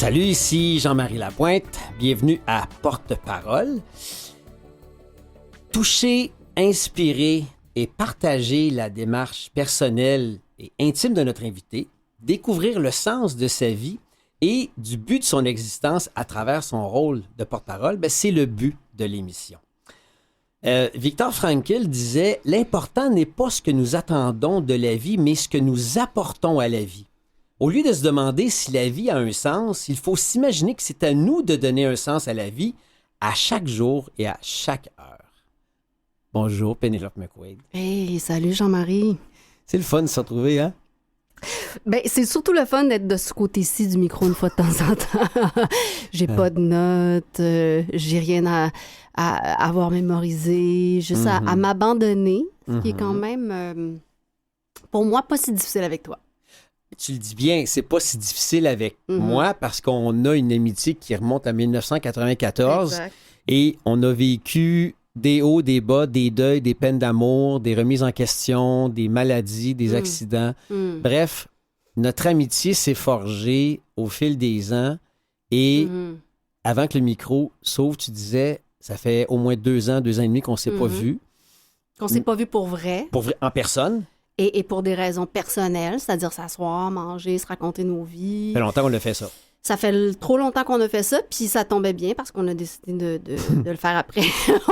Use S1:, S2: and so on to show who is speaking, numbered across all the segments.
S1: Salut, ici Jean-Marie Lapointe. Bienvenue à Porte-Parole. Toucher, inspirer et partager la démarche personnelle et intime de notre invité, découvrir le sens de sa vie et du but de son existence à travers son rôle de porte-parole, c'est le but de l'émission. Viktor Frankl disait « L'important n'est pas ce que nous attendons de la vie, mais ce que nous apportons à la vie. » Au lieu de se demander si la vie a un sens, il faut s'imaginer que c'est à nous de donner un sens à la vie à chaque jour et à chaque heure. Bonjour, Pénélope McQuaid.
S2: Hey, salut Jean-Marie.
S1: C'est le fun de se retrouver, hein?
S2: Ben, c'est surtout le fun d'être de ce côté-ci du micro une fois de temps en temps. J'ai pas de notes, j'ai rien à avoir mémorisé, juste à m'abandonner, ce qui est quand même, pour moi, pas si difficile avec toi.
S1: Tu le dis bien, c'est pas si difficile avec moi parce qu'on a une amitié qui remonte à 1994 et on a vécu des hauts, des bas, des deuils, des peines d'amour, des remises en question, des maladies, des accidents. Bref, notre amitié s'est forgée au fil des ans et avant que le micro s'ouvre, tu disais, ça fait au moins 2 ans et demi qu'on s'est pas vu.
S2: Qu'on s'est pas vu pour vrai.
S1: Pour vrai, en personne.
S2: Et pour des raisons personnelles, c'est-à-dire s'asseoir, manger, se raconter nos vies.
S1: Ça fait longtemps qu'on a fait ça.
S2: Ça fait trop longtemps qu'on a fait ça, puis ça tombait bien parce qu'on a décidé de le faire après.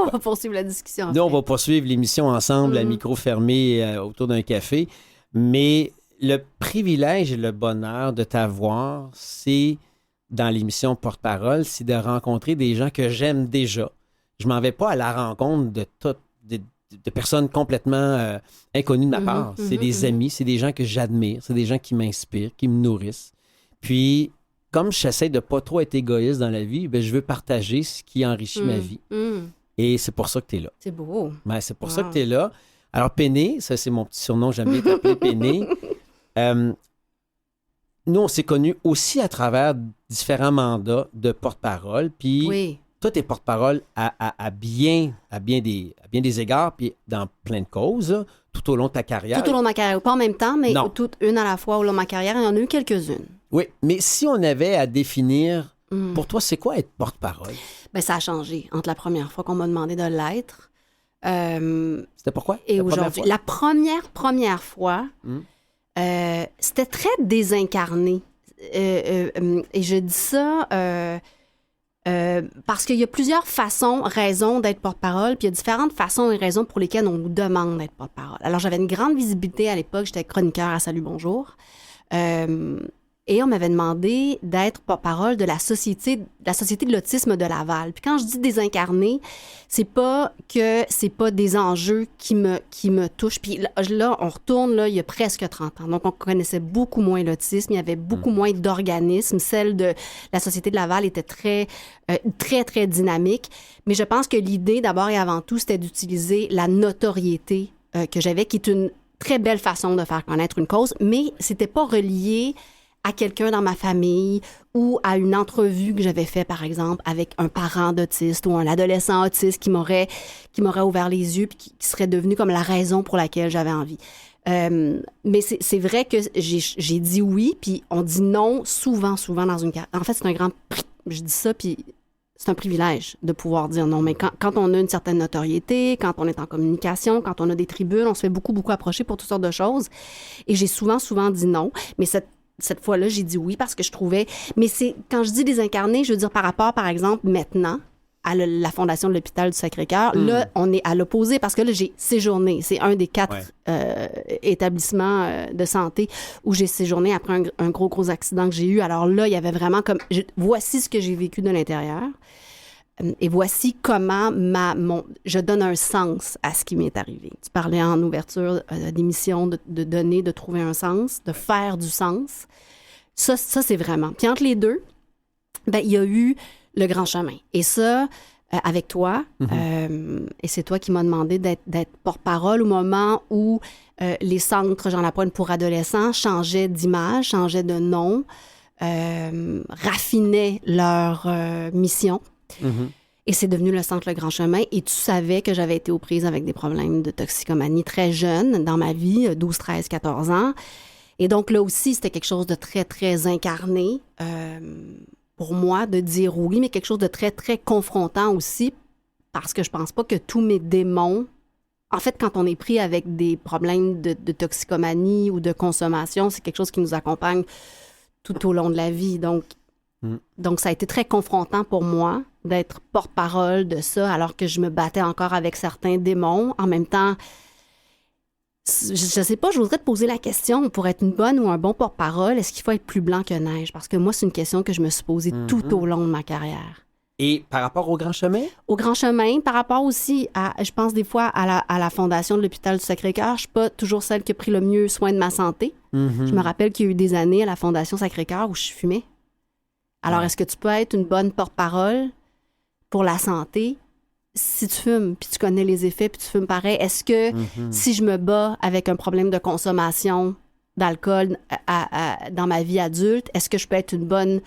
S2: On va poursuivre la discussion.
S1: Nous, on va poursuivre l'émission ensemble, à micro fermé, autour d'un café. Mais le privilège et le bonheur de t'avoir, c'est, dans l'émission Porte-Parole, c'est de rencontrer des gens que j'aime déjà. Je m'en vais pas à la rencontre de personnes complètement inconnues de ma part. C'est des amis, c'est des gens que j'admire, c'est des gens qui m'inspirent, qui me nourrissent. Puis, comme j'essaie de pas trop être égoïste dans la vie, je veux partager ce qui enrichit ma vie. Et c'est pour ça que tu es là.
S2: C'est beau.
S1: Ouais, c'est pour ça que tu es là. Alors, Péné, ça c'est mon petit surnom, j'aime bien t'appeler Péné. Nous, on s'est connus aussi à travers différents mandats de porte-parole. Puis, toi, tu es porte-parole à bien des égards, puis dans plein de causes, là, tout au long de ta carrière.
S2: Tout au long de ma carrière. Pas en même temps, mais toutes une à la fois au long de ma carrière. Il y en a eu quelques-unes. Oui,
S1: mais si on avait à définir, pour toi, c'est quoi être porte-parole?
S2: Bien, ça a changé entre la première fois qu'on m'a demandé de l'être.
S1: C'était pourquoi?
S2: Et aujourd'hui. La première fois, c'était très désincarné. Et je dis ça parce qu'il y a plusieurs raisons d'être porte-parole, puis il y a différentes façons et raisons pour lesquelles on nous demande d'être porte-parole. Alors, j'avais une grande visibilité à l'époque. J'étais chroniqueur à Salut Bonjour. Et on m'avait demandé d'être porte-parole de la Société de l'autisme de Laval. Puis quand je dis désincarné, c'est pas des enjeux qui me touchent. Puis là, on retourne, là, il y a presque 30 ans. Donc, on connaissait beaucoup moins l'autisme. Il y avait beaucoup moins d'organismes. Celle de la Société de Laval était très, très dynamique. Mais je pense que l'idée, d'abord et avant tout, c'était d'utiliser la notoriété que j'avais, qui est une très belle façon de faire connaître une cause, mais c'était pas relié à quelqu'un dans ma famille ou à une entrevue que j'avais fait, par exemple, avec un parent d'autiste ou un adolescent autiste qui m'aurait ouvert les yeux puis qui serait devenu comme la raison pour laquelle j'avais envie. Mais c'est vrai que j'ai dit oui, puis on dit non souvent dans une carrière. En fait, c'est un grand... Je dis ça, puis c'est un privilège de pouvoir dire non. Mais quand on a une certaine notoriété, quand on est en communication, quand on a des tribunes, on se fait beaucoup approcher pour toutes sortes de choses. Et j'ai souvent dit non. Mais cette fois-là, j'ai dit oui parce que je trouvais... Mais quand je dis désincarné, je veux dire par rapport, par exemple, maintenant, à la Fondation de l'Hôpital du Sacré-Cœur, là, on est à l'opposé parce que là, j'ai séjourné. C'est un des 4 établissements de santé où j'ai séjourné après un gros accident que j'ai eu. Alors là, il y avait vraiment comme... voici ce que j'ai vécu de l'intérieur. Et voici comment je donne un sens à ce qui m'est arrivé. Tu parlais en ouverture d'émission de donner, de trouver un sens, de faire du sens. Ça c'est vraiment. Puis entre les deux, il y a eu le grand chemin. Et ça, avec toi, et c'est toi qui m'as demandé d'être porte-parole au moment où les centres Jean Lapointe pour adolescents changeaient d'image, changeaient de nom, raffinaient leur mission. Et c'est devenu le Centre Le Grand Chemin. Et tu savais que j'avais été aux prises avec des problèmes de toxicomanie très jeune dans ma vie, 12, 13, 14 ans. Et donc là aussi, c'était quelque chose de très, très incarné. pour moi de dire oui, mais quelque chose de très, très confrontant aussi, parce que je pense pas que tous mes démons... En fait, quand on est pris avec des problèmes de toxicomanie ou de consommation, c'est quelque chose qui nous accompagne tout au long de la vie. Donc, ça a été très confrontant pour moi d'être porte-parole de ça, alors que je me battais encore avec certains démons. En même temps, je sais pas, je voudrais te poser la question, pour être une bonne ou un bon porte-parole, est-ce qu'il faut être plus blanc que neige? Parce que moi, c'est une question que je me suis posée tout au long de ma carrière.
S1: Et par rapport au Grand Chemin?
S2: Au Grand Chemin, par rapport aussi à, je pense des fois à la fondation de l'hôpital du Sacré-Cœur, je suis pas toujours celle qui a pris le mieux soin de ma santé. Je me rappelle qu'il y a eu des années à la fondation Sacré-Cœur où je fumais. Alors, est-ce que tu peux être une bonne porte-parole pour la santé si tu fumes, puis tu connais les effets, puis tu fumes pareil? Est-ce que si je me bats avec un problème de consommation d'alcool dans ma vie adulte, est-ce que je peux être une bonne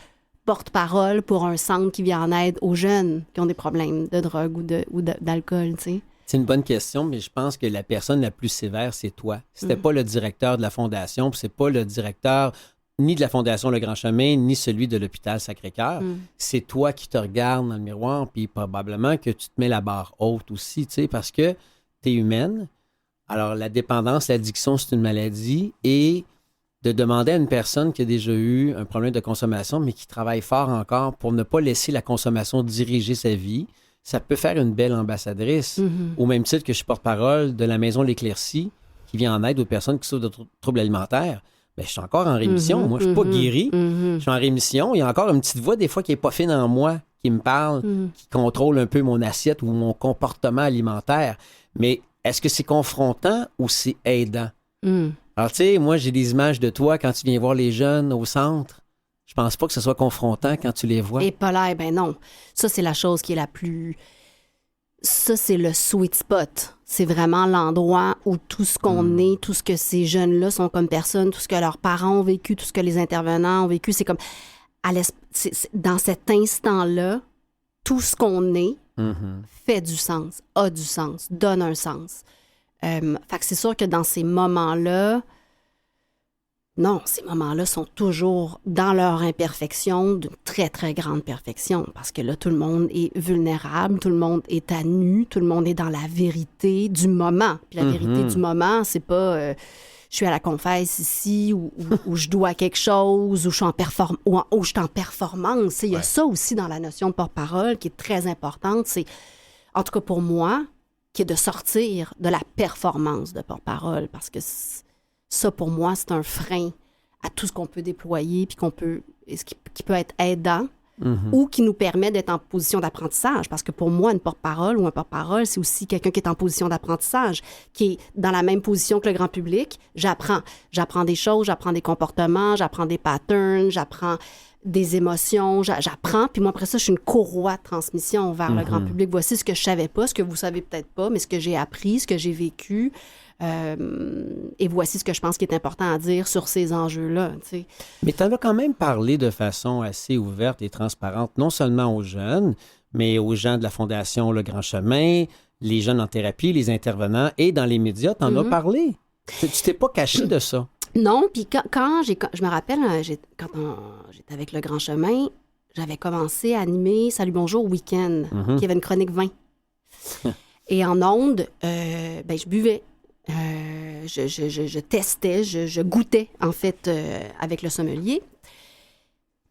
S2: porte-parole pour un centre qui vient en aide aux jeunes qui ont des problèmes de drogue ou d'alcool, tu sais?
S1: C'est une bonne question, mais je pense que la personne la plus sévère, c'est toi. C'était pas le directeur de la fondation, puis c'est pas le directeur ni de la fondation Le Grand Chemin, ni celui de l'hôpital Sacré-Cœur. C'est toi qui te regardes dans le miroir, puis probablement que tu te mets la barre haute aussi, tu sais, parce que tu es humaine. Alors, la dépendance, l'addiction, c'est une maladie, et de demander à une personne qui a déjà eu un problème de consommation, mais qui travaille fort encore pour ne pas laisser la consommation diriger sa vie, ça peut faire une belle ambassadrice. Au même titre que je suis porte-parole de la Maison L'Éclaircie, qui vient en aide aux personnes qui souffrent de troubles alimentaires. Bien, je suis encore en rémission. Moi, je ne suis pas guéri. Je suis en rémission. Il y a encore une petite voix, des fois, qui n'est pas fine en moi, qui me parle, qui contrôle un peu mon assiette ou mon comportement alimentaire. Mais est-ce que c'est confrontant ou c'est aidant? Alors, tu sais, moi, j'ai des images de toi quand tu viens voir les jeunes au centre. Je pense pas que ce soit confrontant quand tu les vois.
S2: Et pas là, ben non. Ça, c'est la chose qui est la plus... Ça, c'est le sweet spot. C'est vraiment l'endroit où tout ce qu'on est, tout ce que ces jeunes-là sont comme personnes, tout ce que leurs parents ont vécu, tout ce que les intervenants ont vécu, c'est comme... dans cet instant-là, tout ce qu'on est fait du sens, a du sens, donne un sens. Fait que c'est sûr que dans ces moments-là, non, ces moments-là sont toujours dans leur imperfection, d'une très, très grande perfection, parce que là, tout le monde est vulnérable, tout le monde est à nu, tout le monde est dans la vérité du moment. Puis la vérité du moment, c'est pas je suis à la confesse ici, ou je dois quelque chose, ou je suis en, je suis en performance. Il y a ça aussi dans la notion de porte-parole qui est très importante. C'est, en tout cas pour moi, qui est de sortir de la performance de porte-parole, parce que ça, pour moi, c'est un frein à tout ce qu'on peut déployer, puis qui peut être aidant, ou qui nous permet d'être en position d'apprentissage. Parce que pour moi, une porte-parole ou un porte-parole, c'est aussi quelqu'un qui est en position d'apprentissage, qui est dans la même position que le grand public. J'apprends des choses, j'apprends des comportements, j'apprends des patterns, j'apprends des émotions, j'apprends, puis moi, après ça, je suis une courroie de transmission vers le grand public. Voici ce que je savais pas, ce que vous savez peut-être pas, mais ce que j'ai appris, ce que j'ai vécu, et voici ce que je pense qui est important à dire sur ces enjeux-là, tu sais.
S1: Mais tu en as quand même parlé de façon assez ouverte et transparente, non seulement aux jeunes, mais aux gens de la Fondation Le Grand Chemin, les jeunes en thérapie, les intervenants, et dans les médias, tu en as parlé. Tu t'es pas caché de ça.
S2: Non, puis quand je me rappelle, quand j'étais avec Le Grand Chemin, j'avais commencé à animer Salut Bonjour Week-end, qui avait une chronique vin. Et en ondes, je buvais. Je testais, je goûtais, en fait, avec le sommelier.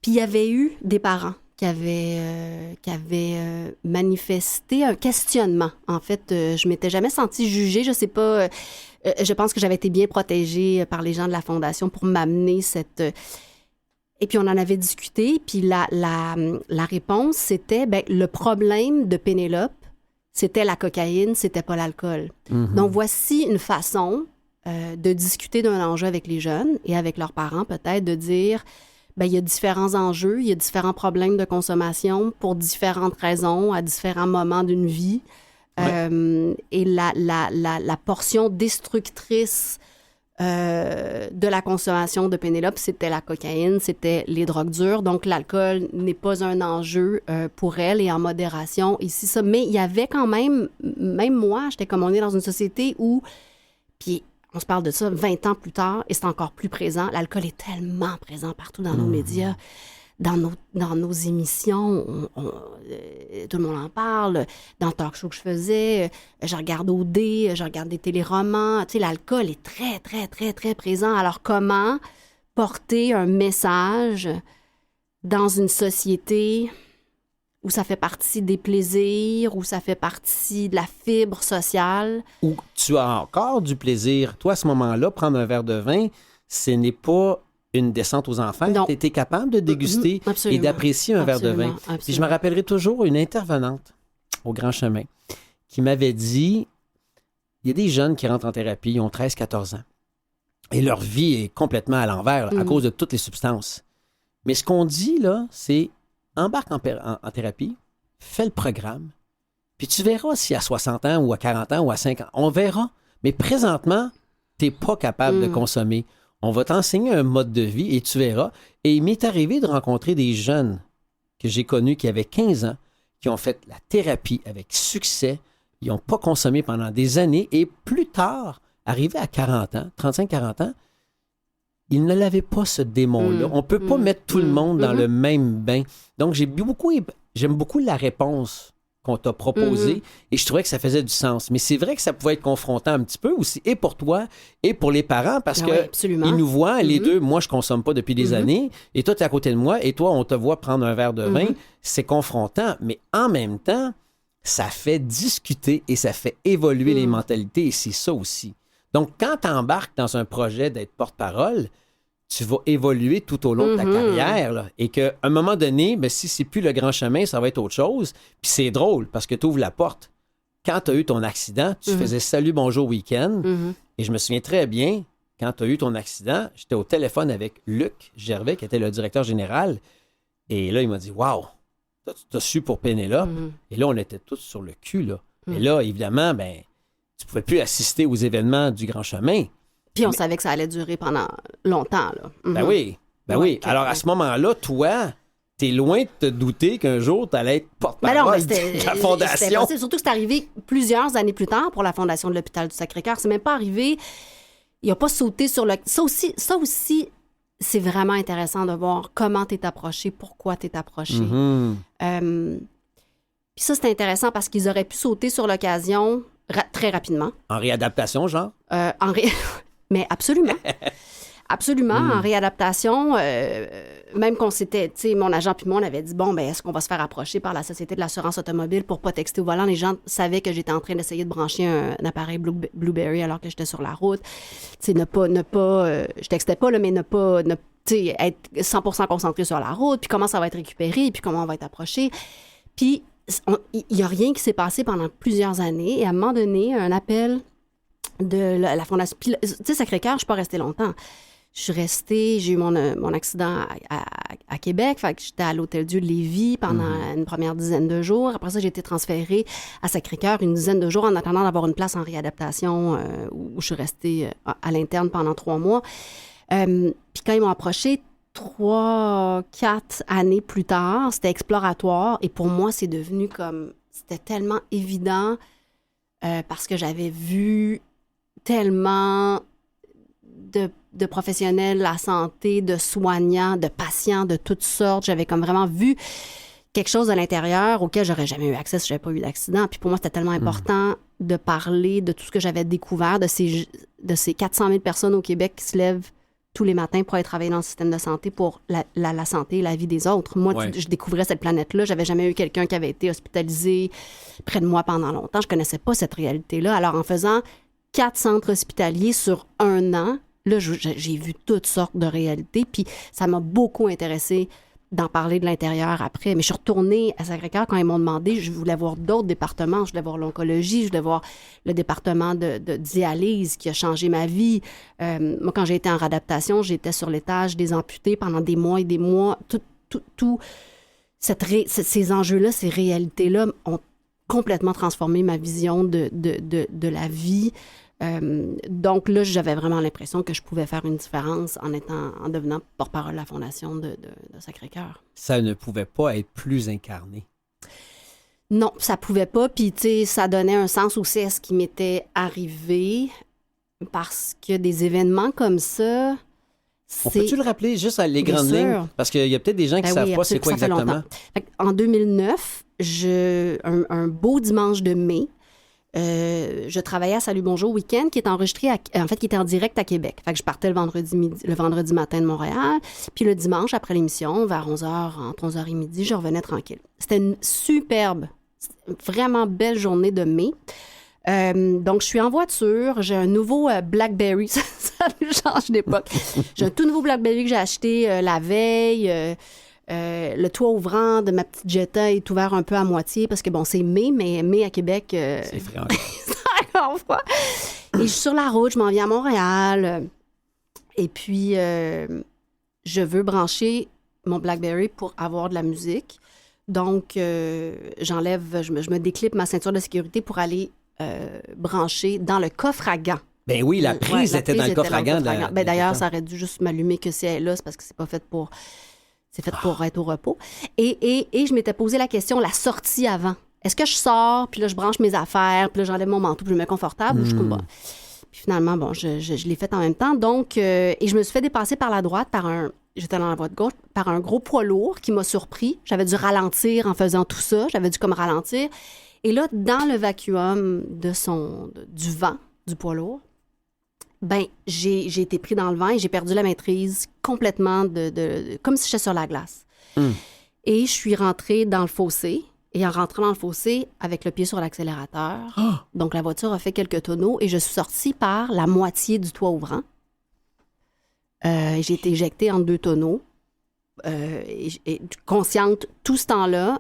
S2: Puis il y avait eu des parents qui avaient manifesté un questionnement. En fait, je m'étais jamais sentie jugée. Je sais pas... je pense que j'avais été bien protégée par les gens de la Fondation pour m'amener cette... Et puis, on en avait discuté. Puis, la réponse, c'était, le problème de Pénélope, c'était la cocaïne, c'était pas l'alcool. Donc, voici une façon de discuter d'un enjeu avec les jeunes et avec leurs parents, peut-être, de dire, il y a différents enjeux, il y a différents problèmes de consommation pour différentes raisons, à différents moments d'une vie. Et la portion destructrice de la consommation de Pénélope, c'était la cocaïne, c'était les drogues dures. Donc, l'alcool n'est pas un enjeu pour elle et en modération ici, ça. Mais il y avait quand même moi, j'étais comme on est dans une société où, puis on se parle de ça 20 ans plus tard et c'est encore plus présent. L'alcool est tellement présent partout dans nos médias. dans nos émissions, tout le monde en parle. Dans le talk show que je faisais, je regarde OD, je regarde des téléromans. Tu sais, l'alcool est très, très, très, très présent. Alors, comment porter un message dans une société où ça fait partie des plaisirs, où ça fait partie de la fibre sociale?
S1: Où tu as encore du plaisir. Toi, à ce moment-là, prendre un verre de vin, ce n'est pas une descente aux enfers. Tu étais capable de déguster et d'apprécier un verre de vin.
S2: Absolument.
S1: Puis je me rappellerai toujours une intervenante au Grand Chemin qui m'avait dit, il y a des jeunes qui rentrent en thérapie, ils ont 13-14 ans. Et leur vie est complètement à l'envers là, à cause de toutes les substances. Mais ce qu'on dit, là, c'est embarque en thérapie, fais le programme, puis tu verras si à 60 ans ou à 40 ans ou à 50 ans, on verra. Mais présentement, tu n'es pas capable de consommer. On va t'enseigner un mode de vie et tu verras. Et il m'est arrivé de rencontrer des jeunes que j'ai connus qui avaient 15 ans, qui ont fait la thérapie avec succès. Ils n'ont pas consommé pendant des années et plus tard, arrivés à 40 ans, 35-40 ans, ils ne l'avaient pas, ce démon-là. On ne peut pas mettre tout le monde dans le même bain. Donc, j'aime beaucoup la réponse qu'on t'a proposée et je trouvais que ça faisait du sens. Mais c'est vrai que ça pouvait être confrontant un petit peu aussi, et pour toi, et pour les parents, parce qu'ils nous voient, les deux, moi, je ne consomme pas depuis des années, et toi, tu es à côté de moi, et toi, on te voit prendre un verre de vin. C'est confrontant, mais en même temps, ça fait discuter et ça fait évoluer les mentalités, et c'est ça aussi. Donc, quand tu embarques dans un projet d'être porte-parole, tu vas évoluer tout au long de ta carrière. Là, et qu'à un moment donné, ben, si c'est plus le Grand Chemin, ça va être autre chose. Puis c'est drôle parce que tu ouvres la porte. Quand tu as eu ton accident, tu faisais salut, bonjour, week-end. Et je me souviens très bien, quand tu as eu ton accident, j'étais au téléphone avec Luc Gervais, qui était le directeur général. Et là, il m'a dit, waouh, tu as su pour Pénélope. Et là, on était tous sur le cul. Là. Et là, évidemment, ben, tu ne pouvais plus assister aux événements du Grand Chemin.
S2: Puis on savait que ça allait durer pendant longtemps. Là.
S1: Ben oui. Alors, à ce moment-là, toi, t'es loin de te douter qu'un jour, tu allais être porte-parole de la Fondation.
S2: Surtout que c'est arrivé plusieurs années plus tard pour la Fondation de l'Hôpital du Sacré-Cœur. C'est même pas arrivé... Il n'a pas sauté sur le... Ça aussi, c'est vraiment intéressant de voir comment tu es approché, pourquoi tu es approché. Puis ça, c'est intéressant parce qu'ils auraient pu sauter sur l'occasion très rapidement.
S1: En réadaptation, genre?
S2: Mais absolument. Absolument, en réadaptation, même qu'on s'était, tu sais, mon agent puis moi, on avait dit, bon, ben est-ce qu'on va se faire approcher par la Société de l'assurance automobile pour pas texter au volant? Les gens savaient que j'étais en train d'essayer de brancher un appareil Blueberry alors que j'étais sur la route. Tu sais, je textais pas, là, mais tu sais, être 100% concentré sur la route, puis comment ça va être récupéré, puis comment on va être approché. Puis, il y a rien qui s'est passé pendant plusieurs années, et à un moment donné, un appel de la Fondation. Puis, tu sais, Sacré-Cœur, je suis pas restée longtemps. Je suis restée, j'ai eu mon accident à Québec, fait que j'étais à l'Hôtel-Dieu de Lévis pendant une première dizaine de jours. Après ça, j'ai été transférée à Sacré-Cœur une dizaine de jours en attendant d'avoir une place en réadaptation où je suis restée à l'interne pendant 3 mois. Puis quand ils m'ont approché 3-4 années plus tard, c'était exploratoire et pour moi, c'est devenu comme... C'était tellement évident parce que j'avais vu tellement de professionnels de la santé, de soignants, de patients de toutes sortes. J'avais comme vraiment vu quelque chose de l'intérieur auquel j'aurais jamais eu accès si j'avais pas eu d'accident. Puis pour moi, c'était tellement important de parler de tout ce que j'avais découvert, de ces 400 000 personnes au Québec qui se lèvent tous les matins pour aller travailler dans le système de santé pour la santé et la vie des autres. Moi, je découvrais cette planète-là. J'avais jamais eu quelqu'un qui avait été hospitalisé près de moi pendant longtemps. Je connaissais pas cette réalité-là. Alors, en faisant 4 centres hospitaliers sur 1 an, là, j'ai vu toutes sortes de réalités. Puis ça m'a beaucoup intéressée d'en parler de l'intérieur après. Mais je suis retournée à Sacré-Cœur quand ils m'ont demandé, je voulais voir d'autres départements. Je voulais voir l'oncologie, je voulais voir le département de dialyse qui a changé ma vie. Moi, quand j'ai été en réadaptation, j'étais sur l'étage des amputés pendant des mois et des mois. Ces enjeux-là, ces réalités-là ont complètement transformé ma vision de la vie. Donc là, j'avais vraiment l'impression que je pouvais faire une différence en devenant porte-parole de la Fondation de Sacré-Cœur.
S1: Ça ne pouvait pas être plus incarné.
S2: Non, ça pouvait pas. Puis, tu sais, ça donnait un sens aussi à ce qui m'était arrivé parce que des événements comme ça,
S1: On peut-tu le rappeler, juste à les
S2: Bien
S1: grandes
S2: sûr.
S1: lignes? Parce qu'il y a peut-être des gens qui ne savent pas c'est quoi
S2: ça fait
S1: exactement.
S2: longtemps. En 2009, un beau dimanche de mai, je travaillais à Salut Bonjour Week-end qui est enregistré, qui était en direct à Québec. Fait que je partais le vendredi matin de Montréal. Puis le dimanche, après l'émission, vers 11h, entre 11h et midi, je revenais tranquille. C'était une superbe, vraiment belle journée de mai. Donc, je suis en voiture. J'ai un nouveau BlackBerry. Ça change d'époque. J'ai un tout nouveau BlackBerry que j'ai acheté la veille. Le toit ouvrant de ma petite Jetta est ouvert un peu à moitié parce que, bon, c'est mai, mais mai à Québec...
S1: C'est frais encore.
S2: c'est encore froid. Et je suis sur la route, je m'en viens à Montréal. Et puis, je veux brancher mon BlackBerry pour avoir de la musique. Donc, je me déclipe ma ceinture de sécurité pour aller brancher dans le coffre à gants.
S1: Ben oui, la prise était dans le coffre à gants.
S2: D'ailleurs, ça aurait dû juste m'allumer que si elle est là, c'est parce que c'est pas fait pour... C'est fait pour être au repos. Et je m'étais posé la question, la sortie avant. Est-ce que je sors, puis là, je branche mes affaires, puis là, j'enlève mon manteau, puis je me mets confortable, ou je coupe pas? Puis finalement, bon, je l'ai fait en même temps. Donc, et je me suis fait dépasser par la droite j'étais dans la voie de gauche, par un gros poids lourd qui m'a surpris. J'avais dû ralentir en faisant tout ça. J'avais dû comme ralentir. Et là, dans le vacuum du vent du poids lourd, ben j'ai été pris dans le vent et j'ai perdu la maîtrise complètement comme si j'étais sur la glace. Et je suis rentrée dans le fossé. Et en rentrant dans le fossé, avec le pied sur l'accélérateur, donc la voiture a fait quelques tonneaux et je suis sortie par la moitié du toit ouvrant. J'ai été éjectée en 2 tonneaux. Et consciente tout ce temps-là,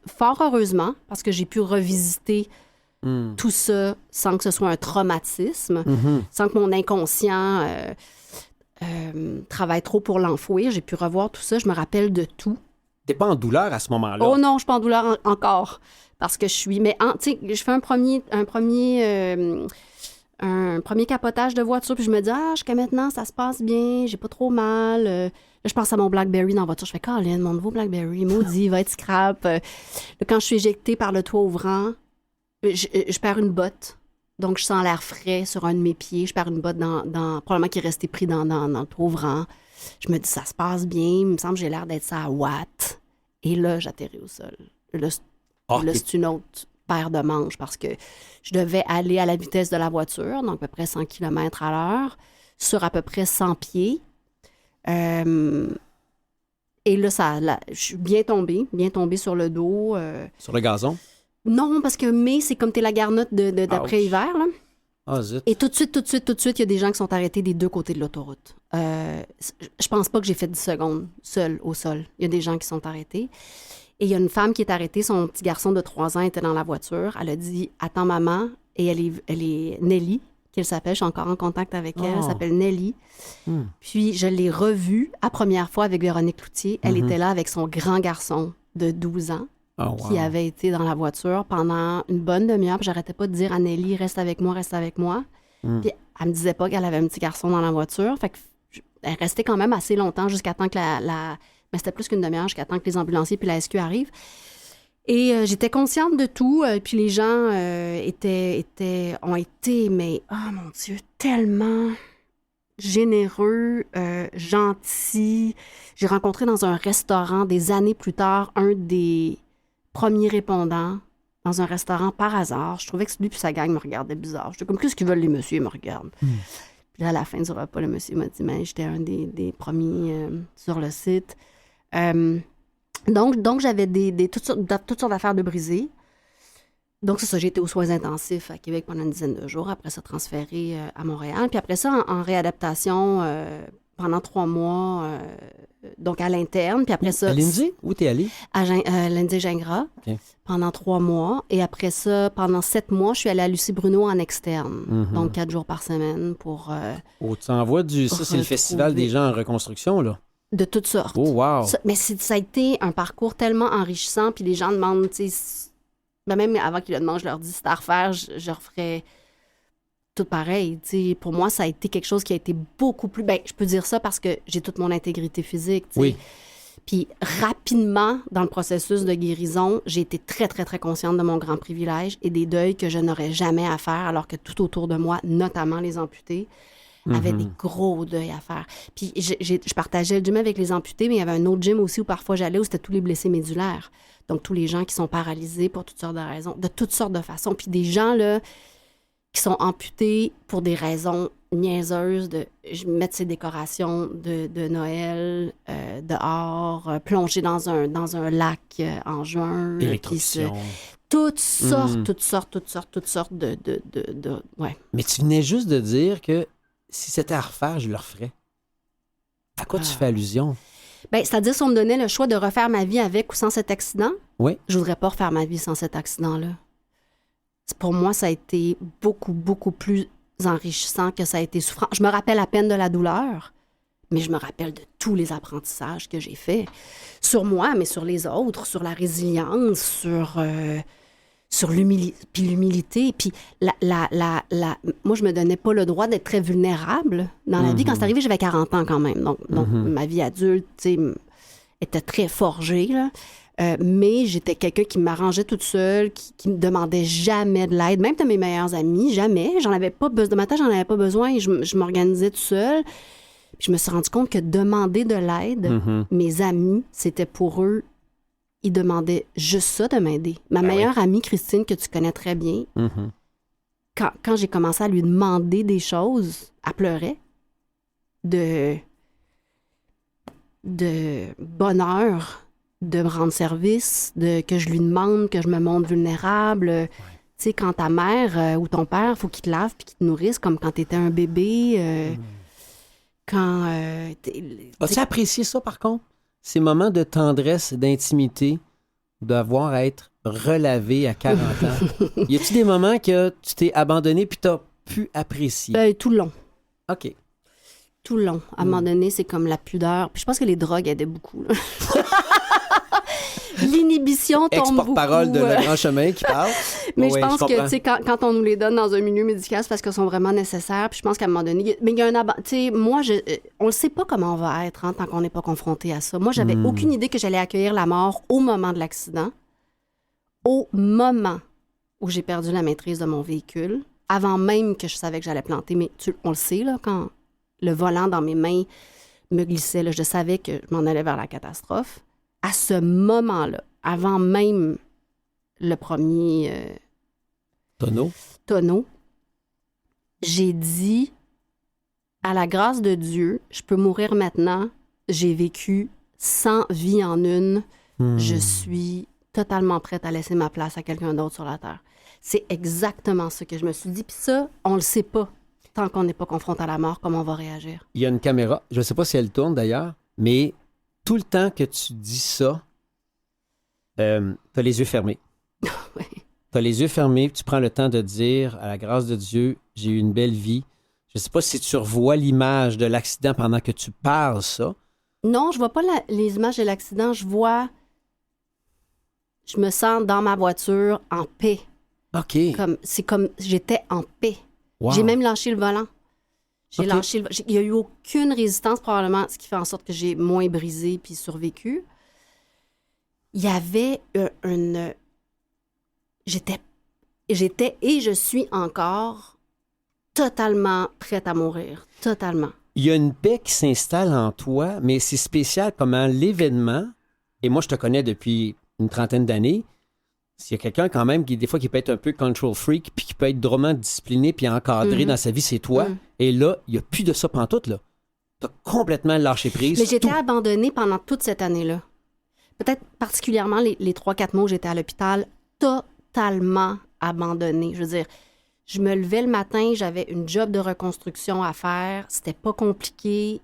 S2: fort heureusement, parce que j'ai pu revisiter tout ça sans que ce soit un traumatisme, sans que mon inconscient travaille trop pour l'enfouir. J'ai pu revoir tout ça. Je me rappelle de tout.
S1: T'es pas en douleur à ce moment-là?
S2: Oh non, je suis pas en douleur encore. Parce que je suis... Mais, tu sais, je fais un premier capotage de voiture, puis je me dis, jusqu'à maintenant, ça se passe bien, j'ai pas trop mal. Là, je pense à mon BlackBerry dans la voiture. Je fais, Colin, mon nouveau BlackBerry, maudit, il va être scrap. Là, quand je suis éjectée par le toit ouvrant, je perds une botte. Donc, je sens l'air frais sur un de mes pieds. Je perds une botte probablement qui est resté pris dans le toit ouvrant. Je me dis, ça se passe bien. Il me semble que j'ai l'air d'être ça à Watt. Et là, j'atterris au sol. Là, c'est une autre paire de manches parce que je devais aller à la vitesse de la voiture, donc à peu près 100 km à l'heure, sur à peu près 100 pieds. Et là, je suis bien tombée sur le dos.
S1: Sur le gazon?
S2: Non, parce que mai, c'est comme t'es la garnotte d'après-hiver, là.
S1: Ah, zut.
S2: Et tout de suite, il y a des gens qui sont arrêtés des 2 côtés de l'autoroute. Je pense pas que j'ai fait 10 secondes seule au sol. Il y a des gens qui sont arrêtés. Et il y a une femme qui est arrêtée. Son petit garçon de 3 ans était dans la voiture. Elle a dit « Attends, maman ». Et elle est Nelly, qu'elle s'appelle. Je suis encore en contact avec elle. Elle s'appelle Nelly. Puis je l'ai revue à première fois avec Véronique Cloutier. Elle était là avec son grand garçon de 12 ans. Qui avait été dans la voiture pendant une bonne demi-heure. Puis j'arrêtais pas de dire à Nelly, reste avec moi. Puis elle me disait pas qu'elle avait un petit garçon dans la voiture. Fait que elle restait quand même assez longtemps jusqu'à temps que mais c'était plus qu'une demi-heure, jusqu'à temps que les ambulanciers puis la SQ arrivent. Et j'étais consciente de tout. Puis les gens ont été, mais oh mon Dieu, tellement généreux, gentils. J'ai rencontré dans un restaurant des années plus tard un des premiers répondants dans un restaurant par hasard. Je trouvais que lui et sa gang me regardaient bizarre. J'étais comme, qu'est-ce qu'ils veulent les messieurs? Ils me regardent. Puis là, à la fin du repas, le monsieur m'a dit, mais j'étais un des premiers sur le site. Donc j'avais toutes sortes d'affaires de brisées. Donc, c'est ça, j'ai été aux soins intensifs à Québec pendant une dizaine de jours. Après ça, transféré à Montréal. Puis après ça, en réadaptation pendant 3 mois, donc à l'interne. Puis après ça...
S1: À Lindsay? Où t'es allée?
S2: À Lindsay-Gingras, pendant 3 mois. Et après ça, pendant 7 mois, je suis allée à Lucie Bruno en externe. Donc 4 jours par semaine pour...
S1: tu envoies ça, c'est le festival des gens en reconstruction, là?
S2: De toutes sortes.
S1: Oh, wow!
S2: Mais ça a été un parcours tellement enrichissant. Puis les gens demandent, tu sais... même avant qu'ils le demandent, je leur dis, c'est à refaire, je referais tout pareil. T'sais. Pour moi, ça a été quelque chose qui a été beaucoup plus... je peux dire ça parce que j'ai toute mon intégrité physique. T'sais.
S1: Oui.
S2: Puis rapidement, dans le processus de guérison, j'ai été très, très, très consciente de mon grand privilège et des deuils que je n'aurais jamais à faire, alors que tout autour de moi, notamment les amputés, avaient des gros deuils à faire. Puis je partageais le gym avec les amputés, mais il y avait un autre gym aussi où parfois j'allais, où c'était tous les blessés médulaires. Donc, tous les gens qui sont paralysés pour toutes sortes de raisons, de toutes sortes de façons. Puis des gens, là, qui sont amputés pour des raisons niaiseuses, de mettre ses décorations de Noël dehors, plonger dans un lac en juin.
S1: Électrocution.
S2: Toutes sortes de ouais.
S1: Mais tu venais juste de dire que si c'était à refaire, je le referais. À quoi tu fais allusion?
S2: Bien, c'est-à-dire, si on me donnait le choix de refaire ma vie avec ou sans cet accident,
S1: Oui.
S2: je voudrais pas refaire ma vie sans cet accident-là. Pour moi, ça a été beaucoup, beaucoup plus enrichissant que ça a été souffrant. Je me rappelle à peine de la douleur, mais je me rappelle de tous les apprentissages que j'ai faits. Sur moi, mais sur les autres, sur la résilience, sur l'humilité. Puis moi, je me donnais pas le droit d'être très vulnérable dans la vie. Quand c'est arrivé, j'avais 40 ans quand même. Donc ma vie adulte, tu sais, était très forgée, là. Mais j'étais quelqu'un qui m'arrangeait toute seule, qui me demandait jamais de l'aide, même de mes meilleurs amis, jamais. J'en avais pas besoin. De matin, j'en avais pas besoin et je m'organisais toute seule. Puis je me suis rendu compte que demander de l'aide, mes amis, c'était pour eux, ils demandaient juste ça de m'aider. Ma meilleure amie, Christine, que tu connais très bien, quand j'ai commencé à lui demander des choses, elle pleurait de bonheur, de me rendre service, que je lui demande, que je me montre vulnérable. Tu sais, quand ta mère ou ton père, il faut qu'il te lave puis qu'il te nourrisse comme quand tu étais un bébé.
S1: As-tu apprécié ça, par contre? Ces moments de tendresse, d'intimité, d'avoir à être relavé à 40 ans. Y a-tu des moments que tu t'es abandonné puis t'as pu apprécier?
S2: Tout le long.
S1: OK.
S2: Tout le long. À un moment donné, c'est comme la pudeur. Puis je pense que les drogues aidaient beaucoup. L'inhibition tombe beaucoup.
S1: Ex-porte-parole de Le Grand Chemin qui parle.
S2: Mais je pense que, tu sais, quand on nous les donne dans un milieu médical, c'est parce qu'elles sont vraiment nécessaires. Puis je pense qu'à un moment donné, mais il y a un tu sais, moi, on ne sait pas comment on va être tant qu'on n'est pas confronté à ça. Moi, j'avais aucune idée que j'allais accueillir la mort au moment de l'accident, au moment où j'ai perdu la maîtrise de mon véhicule, avant même que je savais que j'allais planter. Mais on le sait, là, quand le volant dans mes mains me glissait, là, je savais que je m'en allais vers la catastrophe. À ce moment-là, avant même le premier tonneau, j'ai dit, à la grâce de Dieu, je peux mourir maintenant. J'ai vécu 100 vies en une. Je suis totalement prête à laisser ma place à quelqu'un d'autre sur la terre. C'est exactement ce que je me suis dit. Puis ça, on le sait pas tant qu'on n'est pas confronté à la mort, comment on va réagir.
S1: Il y a une caméra, je ne sais pas si elle tourne d'ailleurs, mais tout le temps que tu dis ça, t'as les yeux fermés.
S2: Oui.
S1: T'as les yeux fermés, tu prends le temps de dire, à la grâce de Dieu, j'ai eu une belle vie. Je ne sais pas si tu revois l'image de l'accident pendant que tu parles ça.
S2: Non, je vois pas les images de l'accident. Je me sens dans ma voiture en paix.
S1: OK.
S2: C'est comme j'étais en paix.
S1: Wow.
S2: J'ai même lâché le volant.
S1: OK.
S2: Il n'y a eu aucune résistance, probablement, ce qui fait en sorte que j'ai moins brisé puis survécu. Il y avait J'étais et je suis encore totalement prête à mourir. Totalement.
S1: Il y a une paix qui s'installe en toi, mais c'est spécial comment l'événement, et moi je te connais depuis une trentaine d'années, s'il y a quelqu'un quand même qui des fois qui peut être un peu control freak, puis qui peut être drôlement discipliné puis encadré dans sa vie, c'est toi. Et là, il n'y a plus de ça pantoute, là. T'as complètement lâché prise.
S2: Mais j'étais abandonnée pendant toute cette année-là. Peut-être particulièrement les 3-4 mois où j'étais à l'hôpital, totalement abandonnée. Je veux dire, je me levais le matin, j'avais une job de reconstruction à faire, c'était pas compliqué,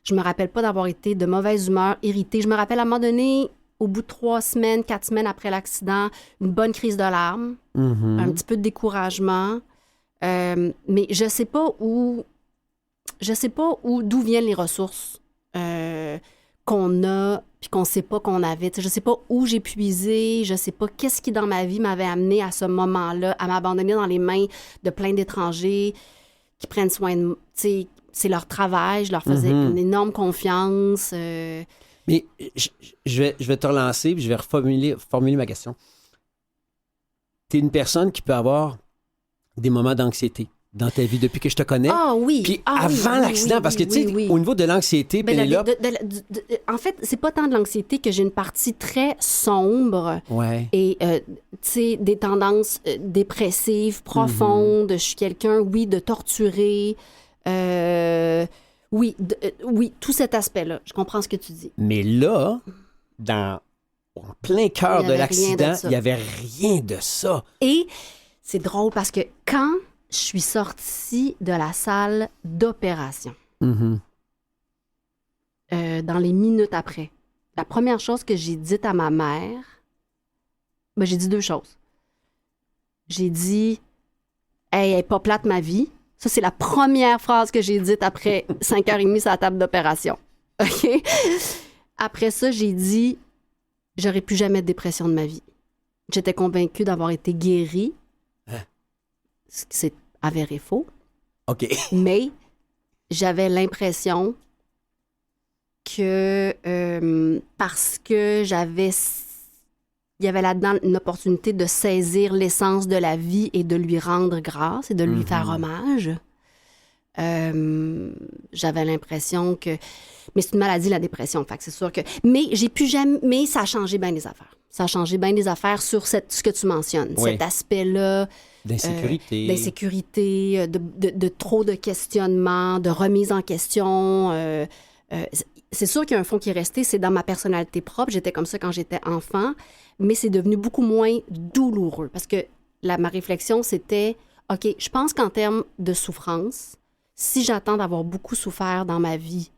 S2: je me rappelle pas d'avoir été de mauvaise humeur, irritée. Je me rappelle à un moment donné, au bout de 3 semaines, 4 semaines après l'accident, une bonne crise de larmes, un petit peu de découragement. Mais je sais pas d'où viennent les ressources qu'on a puis qu'on sait pas qu'on avait. T'sais, je sais pas où j'ai puisé, je sais pas qu'est-ce qui dans ma vie m'avait amené à ce moment-là, à m'abandonner dans les mains de plein d'étrangers qui prennent soin de moi. C'est leur travail, je leur faisais une énorme confiance.
S1: Mais je vais te relancer puis je vais reformuler ma question. Tu es une personne qui peut avoir des moments d'anxiété, dans ta vie depuis que je te connais.
S2: Ah oui.
S1: Puis
S2: Ah, oui,
S1: avant
S2: oui,
S1: l'accident,
S2: oui,
S1: parce que,
S2: oui,
S1: tu sais,
S2: oui, oui.
S1: au niveau de l'anxiété,
S2: Ben,
S1: Pénélope...
S2: en fait, c'est pas tant de l'anxiété que j'ai une partie très sombre
S1: Ouais.
S2: et, tu sais, des tendances dépressives, profondes. Je suis quelqu'un, oui, de torturé. Oui, oui, tout cet aspect-là. Je comprends ce que tu dis.
S1: Mais là, en plein cœur
S2: Il y
S1: de
S2: avait rien de
S1: l'accident,
S2: ça.
S1: il n'y avait rien de ça.
S2: Et c'est drôle parce que quand je suis sortie de la salle d'opération,
S1: Mhm.
S2: dans les minutes après, la première chose que j'ai dite à ma mère, ben, j'ai dit deux choses. J'ai dit, hey, elle est pas plate ma vie. Ça, c'est la première phrase que j'ai dite après 5h30 sur la table d'opération. OK? Après ça, j'ai dit, j'aurais plus jamais de dépression de ma vie. J'étais convaincue d'avoir été guérie, ce qui s'est avéré faux,
S1: OK.
S2: mais j'avais l'impression que parce que il y avait là-dedans une opportunité de saisir l'essence de la vie et de lui rendre grâce et de lui faire hommage. J'avais l'impression que... Mais c'est une maladie, la dépression. Fait que c'est sûr que... Mais j'ai plus jamais... Mais ça a changé bien les affaires. Ça a changé bien les affaires sur ce que tu mentionnes.
S1: Oui.
S2: Cet aspect-là...
S1: D'insécurité.
S2: d'insécurité, de trop de questionnements, de remise en question. C'est sûr qu'il y a un fond qui est resté, c'est dans ma personnalité propre. J'étais comme ça quand j'étais enfant, mais c'est devenu beaucoup moins douloureux parce que ma réflexion, c'était, OK, je pense qu'en termes de souffrance, si j'attends d'avoir beaucoup souffert dans ma vie,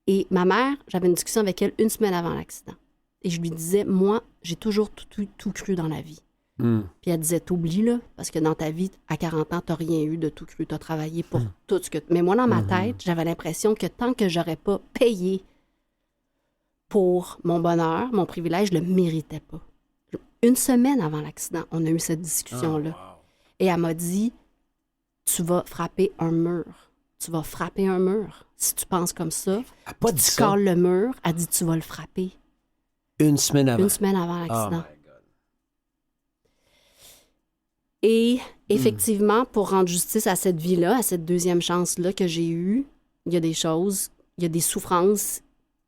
S2: et ma mère, j'avais une discussion avec elle une semaine avant l'accident, et je lui disais, moi, j'ai toujours tout cru dans la vie. Puis elle disait, t'oublies, là, parce que dans ta vie, à 40 ans, t'as rien eu de tout cru, t'as travaillé pour tout ce que... Mais moi, dans ma tête, j'avais l'impression que tant que j'aurais pas payé pour mon bonheur, mon privilège, je le méritais pas. Une semaine avant l'accident, on a eu cette discussion-là. Et elle m'a dit, tu vas frapper un mur. Tu vas frapper un mur. Si tu penses comme ça,
S1: Elle a pas dit
S2: tu
S1: ça.
S2: colles le mur, elle dit, tu vas le frapper.
S1: Une semaine avant.
S2: Une semaine avant
S1: Oh
S2: l'accident.
S1: my God.
S2: Et effectivement, pour rendre justice à cette vie-là, à cette deuxième chance-là que j'ai eue, il y a des choses, il y a des souffrances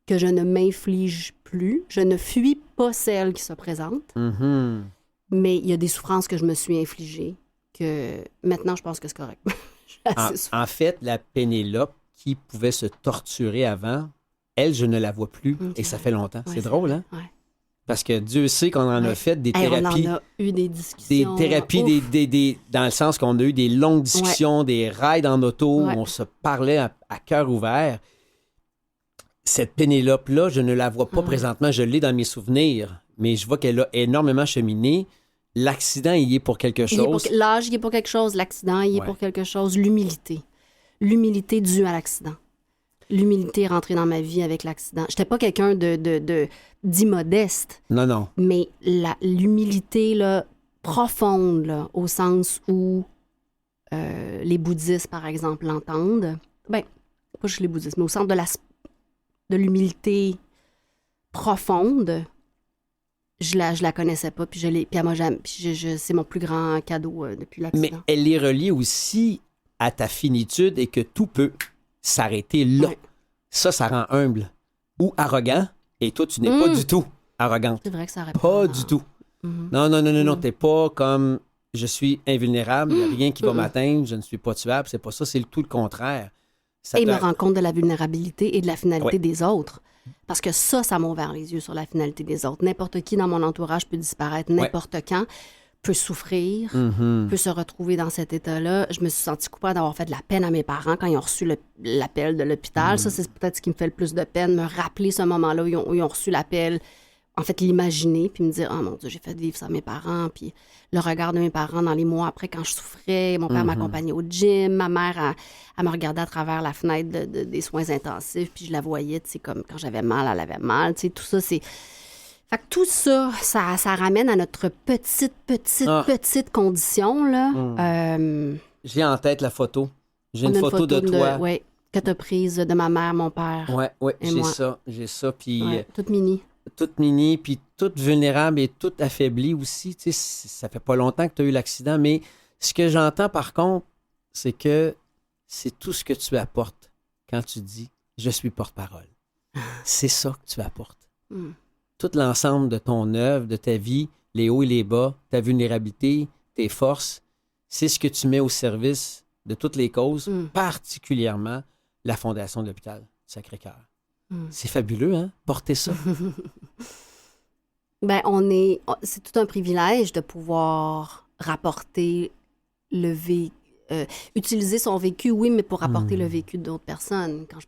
S2: que je ne m'inflige plus. Je ne fuis pas celles qui se présentent,
S1: Mhm.
S2: mais il y a des souffrances que je me suis infligées que maintenant, je pense que c'est correct. Je suis assez souffrante.
S1: En fait, la Pénélope qui pouvait se torturer avant, elle, je ne la vois plus
S2: Ok.
S1: et ça fait longtemps.
S2: Ouais,
S1: c'est drôle, hein?
S2: Ouais.
S1: Parce que Dieu sait qu'on en a
S2: Ouais.
S1: fait des
S2: Hey,
S1: thérapies.
S2: on en a eu des
S1: Des
S2: discussions.
S1: thérapies,
S2: Ouf.
S1: dans le sens qu'on a eu des longues discussions, des rides en auto,
S2: Ouais.
S1: où on se parlait à cœur ouvert. Cette Pénélope-là, je ne la vois pas présentement, je l'ai dans mes souvenirs, mais je vois qu'elle a énormément cheminé. L'accident, il y est pour quelque chose.
S2: L'âge, il est pour quelque chose. L'accident, il est
S1: Ouais.
S2: pour quelque chose. L'humilité. L'humilité due à l'accident. L'humilité est rentrée dans ma vie avec l'accident. J'étais pas quelqu'un d'immodeste,
S1: Non, non.
S2: mais l'humilité là, profonde, là, au sens où les bouddhistes, par exemple, l'entendent. Ben, pas juste les bouddhistes, mais au centre de l'humilité profonde, je la connaissais pas, puis puis elle m'a jamais, puis c'est mon plus grand cadeau depuis
S1: Mais
S2: l'accident.
S1: elle est reliée aussi à ta finitude et que tout peut s'arrêter là.
S2: Ouais.
S1: Ça rend humble ou arrogant. Et toi, tu n'es pas du tout arrogante.
S2: C'est vrai que ça aurait
S1: Pas du tout. Non, t'es pas comme je suis invulnérable, il n'y a rien qui va m'atteindre, je ne suis pas tuable. C'est pas ça, c'est tout le contraire. Ça
S2: Et
S1: te-
S2: me rendre compte de la vulnérabilité et de la finalité
S1: Ouais.
S2: des autres. Parce que ça m'a ouvert les yeux sur la finalité des autres. N'importe qui dans mon entourage peut disparaître, n'importe quand peut souffrir, peut se retrouver dans cet état-là. Je me suis sentie coupable d'avoir fait de la peine à mes parents quand ils ont reçu l'appel de l'hôpital. Ça, c'est peut-être ce qui me fait le plus de peine, me rappeler ce moment-là où ils ont reçu l'appel, en fait, l'imaginer, puis me dire « Oh mon Dieu, j'ai fait vivre ça à mes parents. » Puis le regard de mes parents dans les mois après, quand je souffrais, mon père m'accompagnait au gym, ma mère, elle me regardait à travers la fenêtre des soins intensifs, puis je la voyais, tu sais, comme quand j'avais mal, elle avait mal, tu sais, tout ça, c'est... Fait que tout ça, ça ramène à notre petite condition, là.
S1: J'ai en tête la photo. J'ai
S2: On
S1: une
S2: a
S1: photo de toi.
S2: ouais, que t'as prise de ma mère, mon père.
S1: Ouais,
S2: Et
S1: j'ai
S2: moi.
S1: ça. J'ai ça. Puis
S2: Ouais, toute mini.
S1: toute mini, puis toute vulnérable et toute affaiblie aussi. Tu sais, ça fait pas longtemps que tu as eu l'accident, mais ce que j'entends par contre, c'est que c'est tout ce que tu apportes quand tu dis « je suis porte-parole ». C'est ça que tu apportes. Tout l'ensemble de ton œuvre, de ta vie, les hauts et les bas, ta vulnérabilité, tes forces, c'est ce que tu mets au service de toutes les causes, particulièrement la Fondation de l'Hôpital Sacré-Cœur. C'est fabuleux, hein? Porter ça.
S2: Ben, c'est tout un privilège de pouvoir rapporter utiliser son vécu, oui, mais pour rapporter le vécu d'autres personnes. Quand je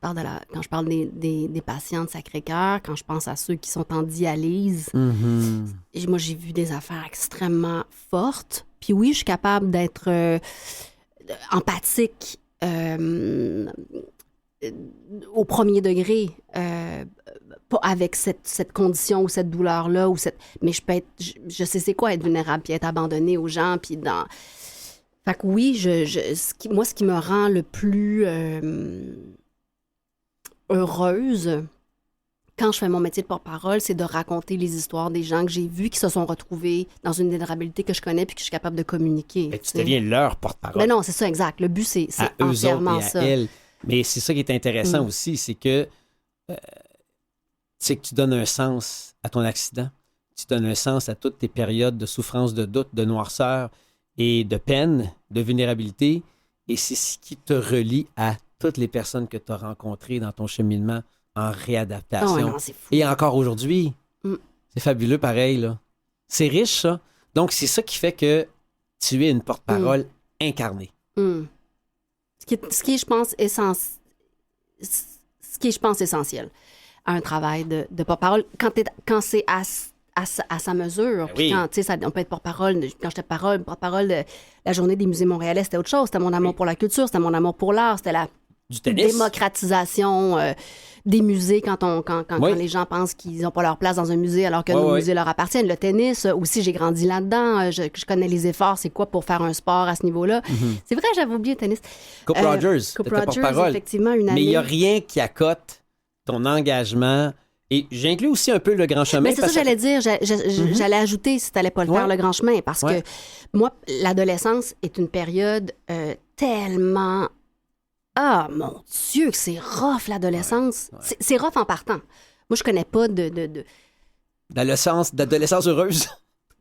S2: parle des patients de Sacré-Cœur, quand je pense à ceux qui sont en dialyse, moi, j'ai vu des affaires extrêmement fortes. Puis oui, je suis capable d'être empathique au premier degré, pas avec cette condition ou cette douleur-là, mais je sais c'est quoi être vulnérable puis être abandonné aux gens, puis dans... Fait que oui, ce qui me rend le plus heureuse quand je fais mon métier de porte-parole, c'est de raconter les histoires des gens que j'ai vus qui se sont retrouvés dans une vulnérabilité que je connais puis que je suis capable de communiquer.
S1: Et tu deviens leur porte-parole.
S2: Mais non, c'est ça, exact. Le but, c'est
S1: à
S2: entièrement
S1: eux autres et à
S2: ça.
S1: elles. Mais c'est ça qui est intéressant aussi, c'est que tu donnes un sens à ton accident. Tu donnes un sens à toutes tes périodes de souffrance, de doute, de noirceur et de peine, de vulnérabilité. Et c'est ce qui te relie à toutes les personnes que tu as rencontrées dans ton cheminement en réadaptation.
S2: Oh, non, c'est fou.
S1: Et encore aujourd'hui. C'est fabuleux pareil, là. C'est riche, ça. Donc, c'est ça qui fait que tu es une porte-parole incarnée.
S2: Ce qui est, je pense, essentiel à un travail de porte-parole, quand c'est à sa mesure.
S1: Ben
S2: Puis
S1: oui.
S2: quand, tu sais, on peut être porte-parole. Quand j'étais porte-parole de la journée des musées montréalais, c'était autre chose. C'était mon amour pour la culture, c'était mon amour pour l'art, c'était la
S1: Du tennis.
S2: démocratisation des musées quand les gens pensent qu'ils n'ont pas leur place dans un musée alors que nos musées leur appartiennent. Le tennis, aussi, j'ai grandi là-dedans. Je connais les efforts, c'est quoi pour faire un sport à ce niveau-là. C'est vrai, j'avais oublié le tennis.
S1: Coupe Rogers,
S2: Coupe
S1: t'étais
S2: Rogers,
S1: porte-parole.
S2: effectivement, une année.
S1: Mais il n'y a rien qui accote ton engagement. Et j'inclus aussi un peu le grand chemin.
S2: Mais c'est ça que j'allais dire. J'allais ajouter, si tu n'allais pas le faire, le grand chemin. Parce que moi, l'adolescence est une période tellement... Ah, mon Dieu, que c'est rough, l'adolescence. C'est rough en partant. Moi, je connais pas
S1: D'adolescence heureuse.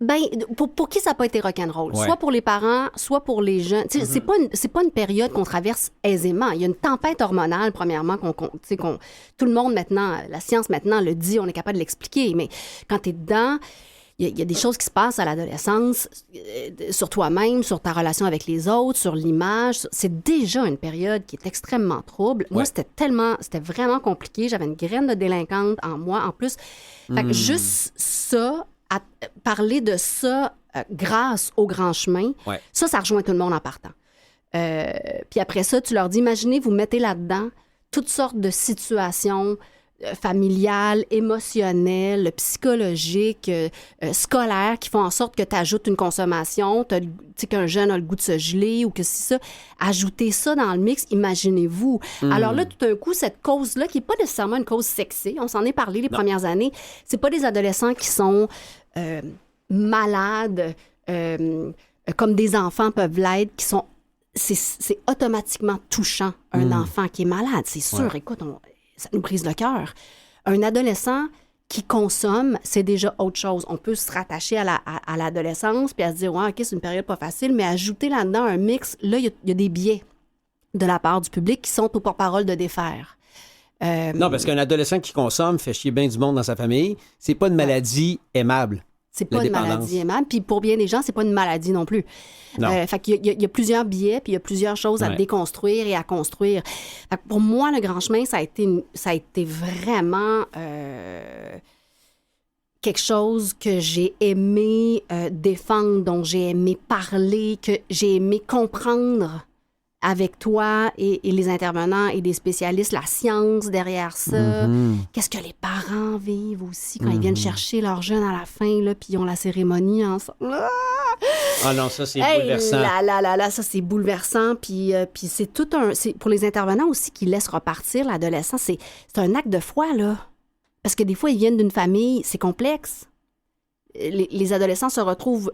S2: Ben, pour qui ça n'a pas été rock'n'roll?
S1: Ouais.
S2: Soit pour les parents, soit pour les jeunes. Tu sais, c'est pas une période qu'on traverse aisément. Il y a une tempête hormonale, premièrement, tout le monde maintenant, la science maintenant le dit, on est capable de l'expliquer. Mais quand tu es dedans, il y a des choses qui se passent à l'adolescence, sur toi-même, sur ta relation avec les autres, sur l'image. C'est déjà une période qui est extrêmement trouble. Moi, c'était vraiment compliqué. J'avais une graine de délinquante en moi. En plus, fait que juste ça, parler de ça grâce au grand chemin, ça rejoint tout le monde en partant. Puis après ça, tu leur dis, imaginez, vous mettez là-dedans toutes sortes de situations familiales, émotionnelles, psychologiques, scolaires, qui font en sorte que tu ajoutes une consommation, tu sais, qu'un jeune a le goût de se geler ou que c'est ça. Ajoutez ça dans le mix, imaginez-vous. Alors là, tout d'un coup, cette cause-là, qui n'est pas nécessairement une cause sexy, on s'en est parlé les premières années, c'est pas des adolescents qui sont malades, comme des enfants peuvent l'être, qui sont... C'est automatiquement touchant, un enfant qui est malade, c'est sûr. Écoute, ça nous brise le cœur. Un adolescent qui consomme, c'est déjà autre chose. On peut se rattacher à l'adolescence puis à se dire, ouais, OK, c'est une période pas facile, mais ajouter là-dedans un mix, là, il y a des biais de la part du public qui sont aux porte-parole de défaire.
S1: Non, parce qu'un adolescent qui consomme fait chier bien du monde dans sa famille. C'est pas une maladie aimable.
S2: C'est pas une maladie aimable. Puis pour bien des gens, c'est pas une maladie non plus. Fait qu'il y a plusieurs biais, puis il y a plusieurs choses à déconstruire et à construire. Fait que pour moi, le grand chemin, ça a été vraiment quelque chose que j'ai aimé défendre, dont j'ai aimé parler, que j'ai aimé comprendre avec toi et les intervenants et des spécialistes, la science derrière ça. Qu'est-ce que les parents vivent aussi quand ils viennent chercher leurs jeunes à la fin, là, puis ils ont la cérémonie ensemble.
S1: Ah non, ça, c'est bouleversant.
S2: Là, ça, c'est bouleversant. Puis c'est tout un... C'est pour les intervenants aussi qui laissent repartir l'adolescent, c'est un acte de foi, là. Parce que des fois, ils viennent d'une famille, c'est complexe. Les adolescents se retrouvent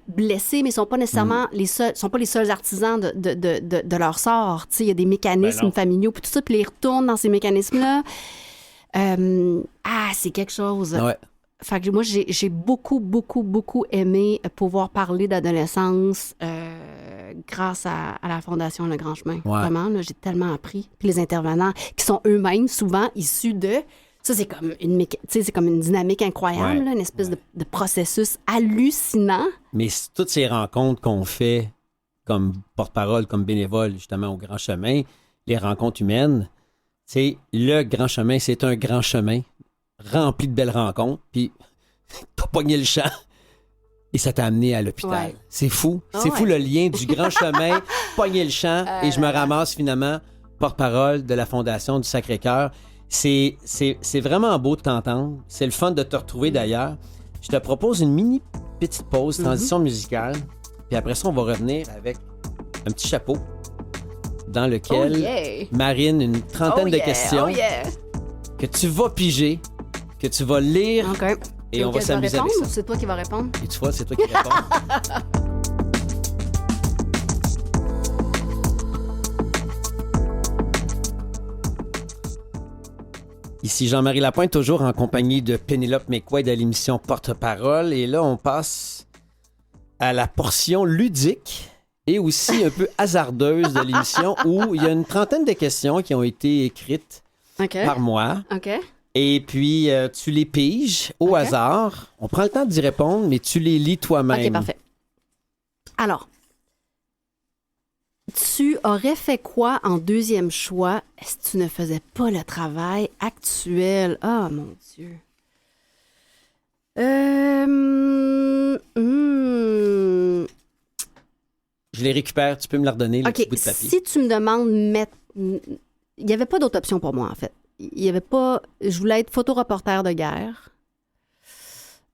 S2: blessés, mais sont pas nécessairement sont pas les seuls artisans de leur sort. Tu sais, il y a des mécanismes familiaux, puis tout ça, puis ils retournent dans ces mécanismes-là. C'est quelque chose.
S1: Ouais.
S2: Fait que moi, j'ai beaucoup, beaucoup, beaucoup aimé pouvoir parler d'adolescence grâce à la Fondation Le Grand Chemin.
S1: Ouais.
S2: Vraiment, là, j'ai tellement appris. Puis les intervenants qui sont eux-mêmes souvent issus de... Ça, c'est comme c'est comme une dynamique incroyable, là, une espèce de processus hallucinant.
S1: Mais toutes ces rencontres qu'on fait comme porte-parole, comme bénévole, justement, au Grand Chemin, les rencontres humaines, le Grand Chemin, c'est un grand chemin rempli de belles rencontres, puis t'as pogné le champ et ça t'a amené à l'hôpital.
S2: Ouais.
S1: C'est fou. C'est fou le lien du Grand Chemin, pogner le champ et je me ramasse finalement porte-parole de la Fondation du Sacré-Cœur. C'est vraiment beau de t'entendre. C'est le fun de te retrouver d'ailleurs. Je te propose une mini petite pause, transition musicale, puis après ça, on va revenir avec un petit chapeau dans lequel marine une trentaine de questions que tu vas piger, que tu vas lire et on va s'amuser avec ça.
S2: C'est toi qui vas répondre?
S1: Et tu vois, c'est toi qui réponds. Ici Jean-Marie Lapointe, toujours en compagnie de Pénélope McQuaid à l'émission Porte-Parole. Et là, on passe à la portion ludique et aussi un peu hasardeuse de l'émission où il y a une trentaine de questions qui ont été écrites par moi.
S2: OK.
S1: Et puis, tu les piges au hasard. On prend le temps d'y répondre, mais tu les lis toi-même.
S2: OK, parfait. Alors, tu aurais fait quoi en deuxième choix si tu ne faisais pas le travail actuel? Ah, mon Dieu.
S1: Je les récupère. Tu peux me la redonner, le
S2: OK,
S1: petit bout de papier.
S2: Si tu me demandes... Il n'y avait pas d'autre option pour moi, en fait. Il y avait pas... Je voulais être photoreporter de guerre.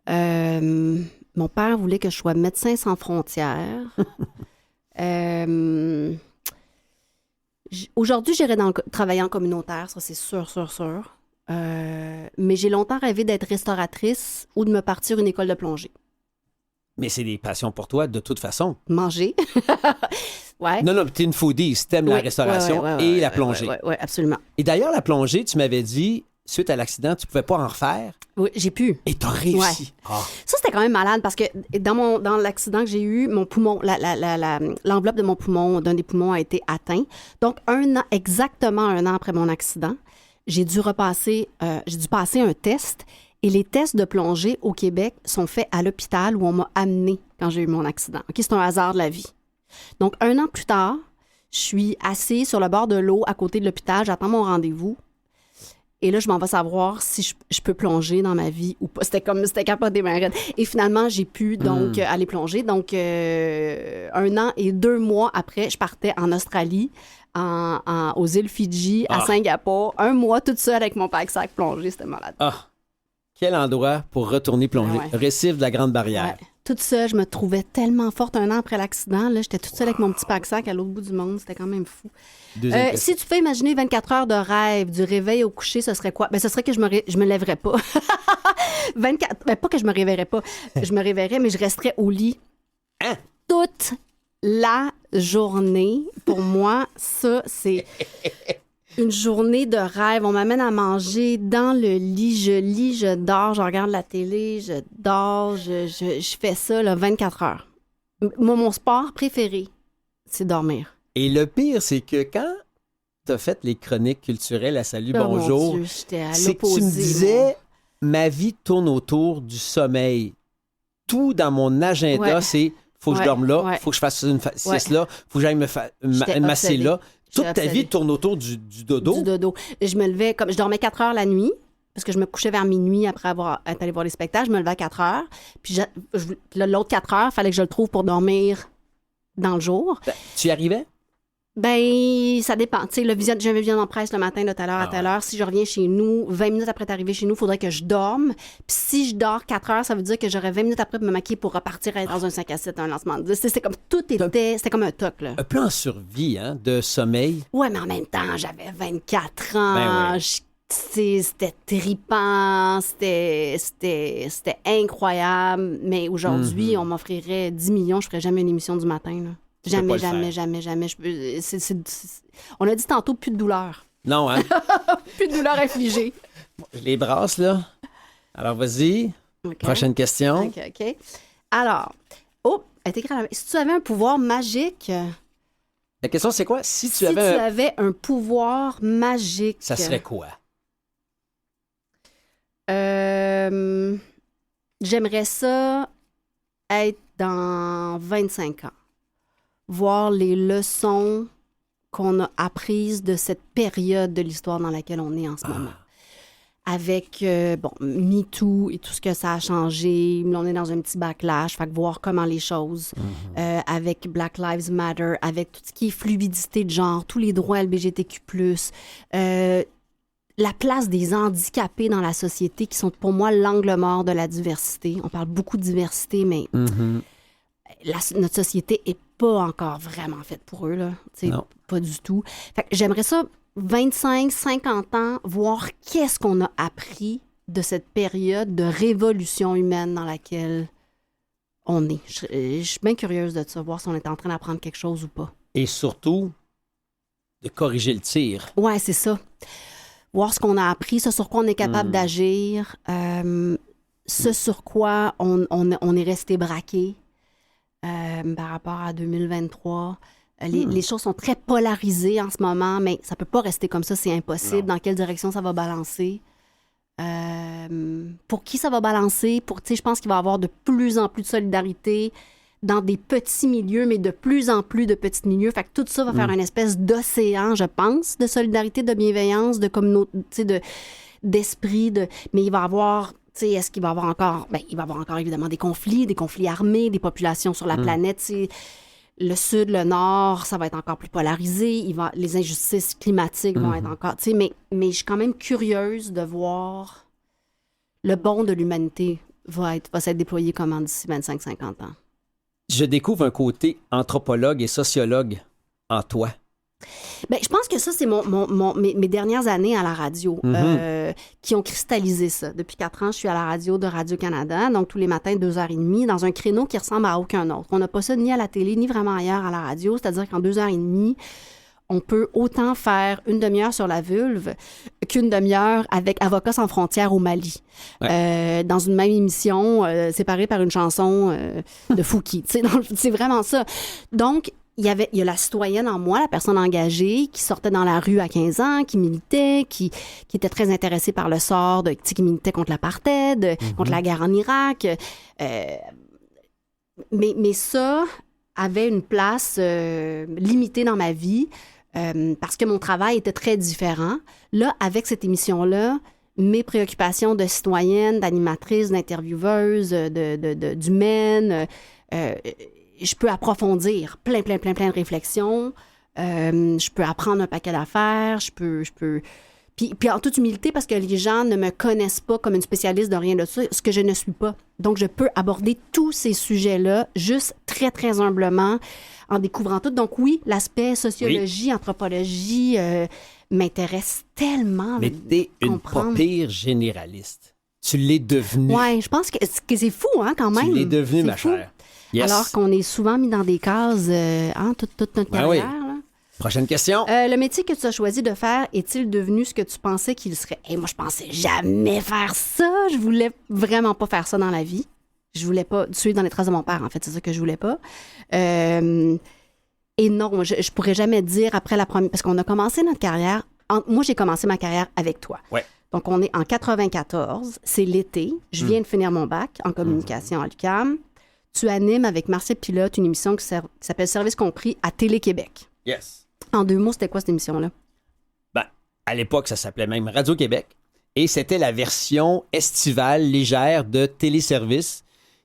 S2: Mon père voulait que je sois médecin sans frontières. Aujourd'hui, j'irais travailler en communautaire, ça c'est sûr. Mais j'ai longtemps rêvé d'être restauratrice ou de me partir une école de plongée.
S1: Mais c'est des passions pour toi, de toute façon.
S2: Manger. Ouais.
S1: Non, t'es une foodie. Si t'aimes la restauration et la plongée.
S2: Oui, absolument.
S1: Et d'ailleurs, la plongée, tu m'avais dit, suite à l'accident, tu pouvais pas en refaire.
S2: Oui, j'ai pu.
S1: Et t'as réussi.
S2: Ouais.
S1: Ah.
S2: Ça, c'était quand même malade parce que dans l'accident que j'ai eu, mon poumon, l'enveloppe de mon poumon, d'un des poumons a été atteint. Donc, exactement un an après mon accident, j'ai dû passer un test. Et les tests de plongée au Québec sont faits à l'hôpital où on m'a amené quand j'ai eu mon accident. OK, c'est un hasard de la vie. Donc, un an plus tard, je suis assise sur le bord de l'eau à côté de l'hôpital. J'attends mon rendez-vous. Et là, je m'en vais savoir si je peux plonger dans ma vie ou pas. C'était capoté ma raide. Et finalement, j'ai pu donc aller plonger. Donc, 1 an et 2 mois après, je partais en Australie, aux îles Fidji, à Singapour. 1 mois toute seule avec mon pack-sac plongé. C'était malade.
S1: Ah! Quel endroit pour retourner plonger. Récif de la Grande Barrière.
S2: Ouais. Toute seule, je me trouvais tellement forte 1 an après l'accident. Là, j'étais toute seule avec mon petit pack-sac à l'autre bout du monde. C'était quand même fou. Si tu fais imaginer 24 heures de rêve, du réveil au coucher, ce serait quoi? Ben, ce serait que je me lèverais pas. 24... Ben, pas que je me réveillerais pas. Je me réveillerais, mais je resterais au lit toute la journée. Pour moi, ça, c'est... une journée de rêve. On m'amène à manger dans le lit. Je lis, je dors, je regarde la télé, je dors, je fais ça là, 24 heures. Mon sport préféré, c'est dormir.
S1: Et le pire, c'est que quand tu as fait les chroniques culturelles à Salut Bonjour,
S2: mon Dieu, j'étais à
S1: c'est que tu me disais, ma vie tourne autour du sommeil. Tout dans mon agenda, c'est faut que je dorme là, faut que je fasse une sieste là, faut que j'aille me masser là. Toute ta vie tourne autour du dodo?
S2: Du dodo. Je me levais, je dormais 4 heures la nuit, parce que je me couchais vers minuit après être allé voir les spectacles. Je me levais à 4 heures. Puis l'autre 4 heures, il fallait que je le trouve pour dormir dans le jour.
S1: Tu y arrivais?
S2: Ben, ça dépend. Tu sais, j'avais vision en presse le matin de telle heure à telle heure. Si je reviens chez nous, 20 minutes après d'arriver chez nous, il faudrait que je dorme. Puis si je dors 4 heures, ça veut dire que j'aurais 20 minutes après de me maquiller pour repartir dans un 5 à 7, un lancement de 10. C'était comme c'était comme un toc, là.
S1: Un peu en survie, hein, de sommeil.
S2: Ouais, mais en même temps, j'avais 24 ans.
S1: Ben ouais.
S2: Tu C'était trippant, c'était incroyable. Mais aujourd'hui, on m'offrirait 10 millions, je ferais jamais une émission du matin. Là. Jamais. On a dit tantôt, plus de douleur.
S1: Non, hein?
S2: Plus de douleur infligée.
S1: Je les brasse, là. Alors, vas-y.
S2: Okay.
S1: Prochaine question.
S2: OK. Alors, si tu avais un pouvoir magique...
S1: La question, c'est quoi? Si tu
S2: tu avais un pouvoir magique...
S1: Ça serait quoi?
S2: J'aimerais ça être dans 25 ans. Voir les leçons qu'on a apprises de cette période de l'histoire dans laquelle on est en ce moment. Avec, MeToo et tout ce que ça a changé. Là, on est dans un petit backlash. Fait que voir comment les choses, avec Black Lives Matter, avec tout ce qui est fluidité de genre, tous les droits LGBTQ+, la place des handicapés dans la société qui sont pour moi l'angle mort de la diversité. On parle beaucoup de diversité, mais notre société n'est pas encore vraiment faite pour eux. Là.
S1: Non.
S2: Pas du tout. Fait que j'aimerais ça, 25, 50 ans, voir qu'est-ce qu'on a appris de cette période de révolution humaine dans laquelle on est. Je suis bien curieuse de savoir si on est en train d'apprendre quelque chose ou pas.
S1: Et surtout, de corriger le tir.
S2: Ouais, c'est ça. Voir ce qu'on a appris, ce sur quoi on est capable d'agir, ce sur quoi on est resté braqué par rapport à 2023. Les choses sont très polarisées en ce moment, mais ça peut pas rester comme ça, c'est impossible. Non. Dans quelle direction ça va balancer? Pour qui ça va balancer? Je pense qu'il va y avoir de plus en plus de solidarité dans des petits milieux, mais de plus en plus de petits milieux. Fait que tout ça va faire une espèce d'océan, je pense, de solidarité, de bienveillance, de communauté, d'esprit. Mais il va y avoir... est-ce qu'il va y avoir encore... il va y avoir encore, évidemment, des conflits armés, des populations sur la planète. Le sud, le nord, ça va être encore plus polarisé. Les injustices climatiques vont être encore... Mais je suis quand même curieuse de voir le bond de l'humanité va s'être déployé comment d'ici 25-50 ans.
S1: Je découvre un côté anthropologue et sociologue en toi.
S2: Je pense que ça, c'est mes dernières années à la radio qui ont cristallisé ça. Depuis 4 ans, je suis à la radio de Radio-Canada, donc tous les matins, 2h30, dans un créneau qui ressemble à aucun autre. On n'a pas ça ni à la télé, ni vraiment ailleurs à la radio, c'est-à-dire qu'en 2h30, on peut autant faire une demi-heure sur la vulve qu'une demi-heure avec Avocats sans frontières au Mali. Ouais. Dans une même émission, séparée par une chanson de Fouki. C'est vraiment ça. Donc, il y a la citoyenne en moi, la personne engagée, qui sortait dans la rue à 15 ans, qui militait, qui était très intéressée par le sort, qui militait contre l'apartheid, contre la guerre en Irak. Mais ça avait une place limitée dans ma vie parce que mon travail était très différent. Là, avec cette émission-là, mes préoccupations de citoyenne, d'animatrice, d'intervieweuse, d'humaine... je peux approfondir plein de réflexions. Je peux apprendre un paquet d'affaires. Je peux... Puis en toute humilité, parce que les gens ne me connaissent pas comme une spécialiste de rien de ça, ce que je ne suis pas. Donc, je peux aborder tous ces sujets-là juste très, très humblement en découvrant tout. Donc oui, l'aspect sociologie, anthropologie m'intéresse tellement.
S1: Mais t'es une pas pire généraliste. Tu l'es devenue.
S2: Oui, je pense que c'est fou, hein, quand même.
S1: Tu l'es devenue, ma
S2: fou.
S1: chère. Yes.
S2: Alors qu'on est souvent mis dans des cases toute notre carrière.
S1: Oui.
S2: Là.
S1: Prochaine question.
S2: Le métier que tu as choisi de faire est-il devenu ce que tu pensais qu'il serait? Moi, je pensais jamais faire ça. Je voulais vraiment pas faire ça dans la vie. Je voulais pas suivre dans les traces de mon père, en fait. C'est ça que je voulais pas. Et non, je pourrais jamais dire après la première... Parce qu'on a commencé notre carrière... Moi, j'ai commencé ma carrière avec toi.
S1: Ouais.
S2: Donc, on est en 94. C'est l'été. Je viens de finir mon bac en communication à l'UQAM. Tu animes avec Marcel Pilote une émission qui s'appelle Service compris à Télé-Québec.
S1: Yes.
S2: En 2 mots, c'était quoi cette émission-là?
S1: À l'époque, ça s'appelait même Radio-Québec. Et c'était la version estivale légère de Téléservice,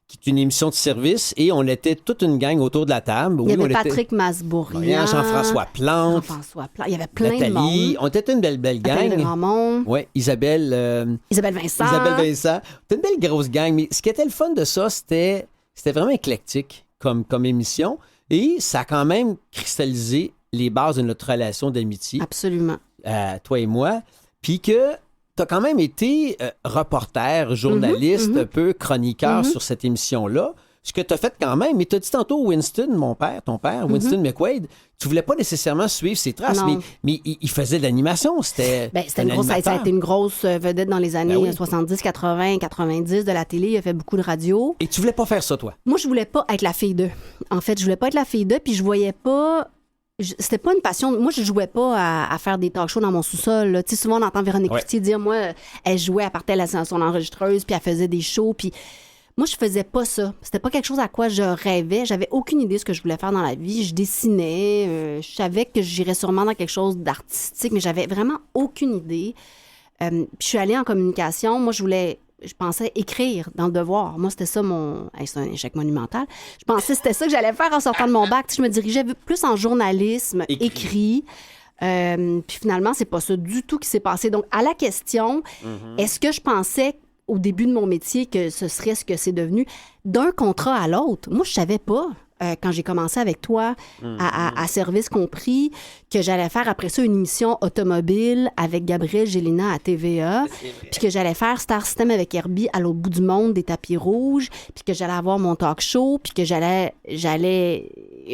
S1: qui est une émission de service. Et on était toute une gang autour de la table.
S2: Il y avait Patrick Masbourian.
S1: Jean-François Plante.
S2: Il y avait plein de monde.
S1: On était une belle gang.
S2: Plein de grand monde.
S1: Oui, Isabelle Vincent. C'était une belle grosse gang. Mais ce qui était le fun de ça, c'était vraiment éclectique comme émission. Et ça a quand même cristallisé les bases de notre relation d'amitié.
S2: Absolument.
S1: Toi et moi. Puis que tu as quand même été reporter, journaliste, un peu chroniqueur sur cette émission-là. Ce que tu as fait quand même, mais tu as dit tantôt Winston, ton père, Winston McQuade, tu voulais pas nécessairement suivre ses traces, mais il faisait de l'animation. C'était
S2: ça a été une grosse vedette dans les années 70, 80, 90 de la télé. Il a fait beaucoup de radio.
S1: Et tu voulais pas faire ça, toi?
S2: Moi, je voulais pas être la fille d'eux. En fait, je voulais pas être la fille d'eux, puis je voyais pas... C'était pas une passion. Moi, je jouais pas à faire des talk shows dans mon sous-sol. Tu sais, souvent, on entend Véronique Cloutier dire, moi, elle jouait, elle partait à son enregistreuse, puis elle faisait des shows, puis... Moi, je faisais pas ça. C'était pas quelque chose à quoi je rêvais. J'avais aucune idée de ce que je voulais faire dans la vie. Je dessinais. Je savais que j'irais sûrement dans quelque chose d'artistique, mais j'avais vraiment aucune idée. Puis je suis allée en communication. Moi, je pensais écrire dans le devoir. Moi, c'était ça c'est un échec monumental. Je pensais que c'était ça que j'allais faire en sortant de mon bac. Tu sais, je me dirigeais plus en journalisme, écrit. Puis finalement, c'est pas ça du tout qui s'est passé. Donc, à la question, est-ce que je pensais au début de mon métier que ce serait ce que c'est devenu, d'un contrat à l'autre? Moi, je savais pas, quand j'ai commencé avec toi, à Service compris, que j'allais faire après ça une émission automobile avec Gabriel Gélina à TVA, puis que j'allais faire Star System avec Herbie à l'autre bout du monde, des tapis rouges, puis que j'allais avoir mon talk show, puis que j'allais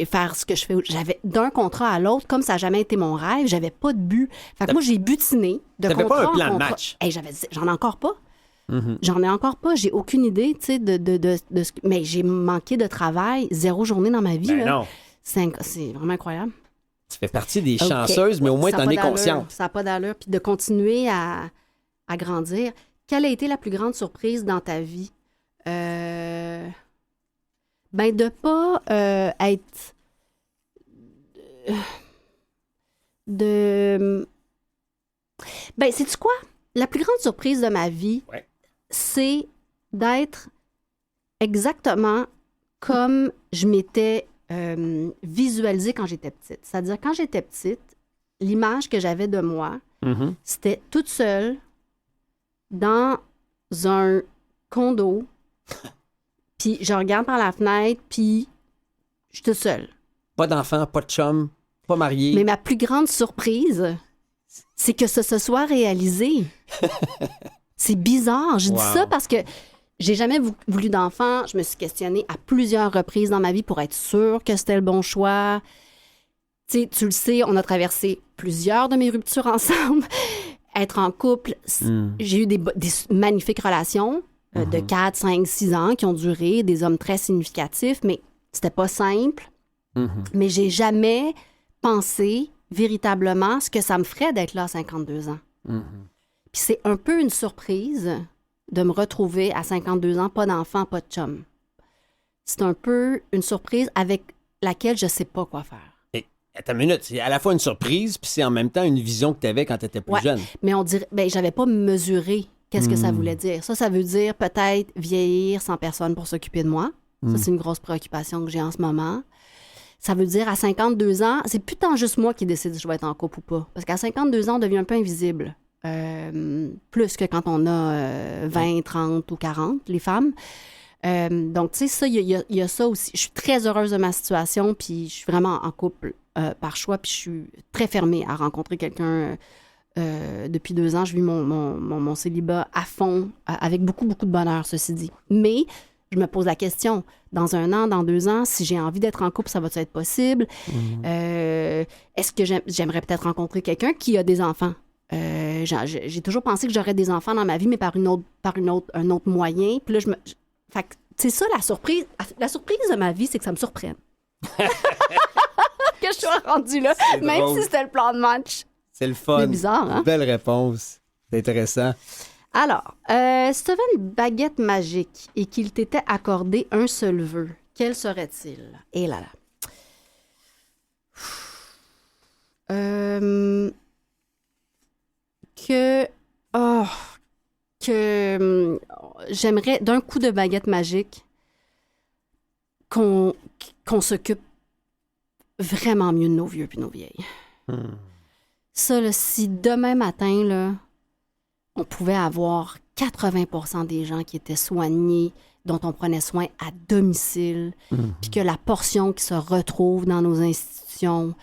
S2: faire ce que je fais. J'avais d'un contrat à l'autre, comme ça n'a jamais été mon rêve, j'avais pas de but. Fait que moi, j'ai butiné de contrat en contrat.
S1: T'avais pas un plan de match?
S2: J'en ai encore pas. J'en ai encore pas. J'ai aucune idée, tu sais, de ce que... Mais j'ai manqué de travail 0 journée dans ma vie.
S1: Ben
S2: là.
S1: non.
S2: C'est vraiment incroyable.
S1: Tu fais partie des chanceuses, mais au moins, t'en es consciente.
S2: Ça n'a pas d'allure. Puis de continuer à grandir. Quelle a été la plus grande surprise dans ta vie? Ben, de pas être... Ben, sais-tu quoi? La plus grande surprise de ma vie, c'est d'être exactement comme je m'étais visualisée quand j'étais petite. C'est-à-dire, quand j'étais petite, l'image que j'avais de moi, c'était toute seule dans un condo, puis je regarde par la fenêtre, puis je suis toute seule.
S1: Pas d'enfant, pas de chum, pas marié.
S2: Mais ma plus grande surprise, c'est que ça se soit réalisé. C'est bizarre. Je dis ça parce que j'ai jamais voulu d'enfant. Je me suis questionnée à plusieurs reprises dans ma vie pour être sûre que c'était le bon choix. Tu le sais, on a traversé plusieurs de mes ruptures ensemble. Être en couple, j'ai eu des magnifiques relations de 4, 5, 6 ans qui ont duré, des hommes très significatifs, mais c'était pas simple. Mais j'ai jamais pensé véritablement ce que ça me ferait d'être là à 52 ans. Puis c'est un peu une surprise de me retrouver à 52 ans, pas d'enfant, pas de chum. C'est un peu une surprise avec laquelle je sais pas quoi faire.
S1: Et, attends une minute, c'est à la fois une surprise, puis c'est en même temps une vision que tu avais quand tu étais plus jeune.
S2: Mais on dirait, j'avais pas mesuré qu'est-ce que ça voulait dire. Ça veut dire peut-être vieillir sans personne pour s'occuper de moi. Ça, c'est une grosse préoccupation que j'ai en ce moment. Ça veut dire, à 52 ans, c'est plus tant juste moi qui décide si je vais être en couple ou pas. Parce qu'à 52 ans, on devient un peu invisible. Plus que quand on a 20, 30 ou 40, les femmes. Donc, tu sais, ça, il y a ça aussi. Je suis très heureuse de ma situation, puis je suis vraiment en couple par choix, puis je suis très fermée à rencontrer quelqu'un depuis 2 ans. Je vis mon célibat à fond, avec beaucoup, beaucoup de bonheur, ceci dit. Mais je me pose la question, dans 1 an, dans 2 ans, si j'ai envie d'être en couple, ça va être possible? Est-ce que j'aimerais peut-être rencontrer quelqu'un qui a des enfants? J'ai toujours pensé que j'aurais des enfants dans ma vie, mais par un autre moyen. Puis là, fait que c'est ça la surprise. La surprise de ma vie, c'est que ça me surprenne. Que je sois rendue là, même drôle. Si c'était le plan de match.
S1: C'est le fun.
S2: C'est bizarre, hein?
S1: Belle réponse. C'est intéressant.
S2: Alors, si tu avais une baguette magique et qu'il t'était accordé un seul vœu, quel serait-il? Et là là. Que j'aimerais, d'un coup de baguette magique, qu'on s'occupe vraiment mieux de nos vieux puis nos vieilles. Ça, là, si demain matin, là, on pouvait avoir 80% des gens qui étaient soignés, dont on prenait soin à domicile, puis que la portion qui se retrouve dans nos institutions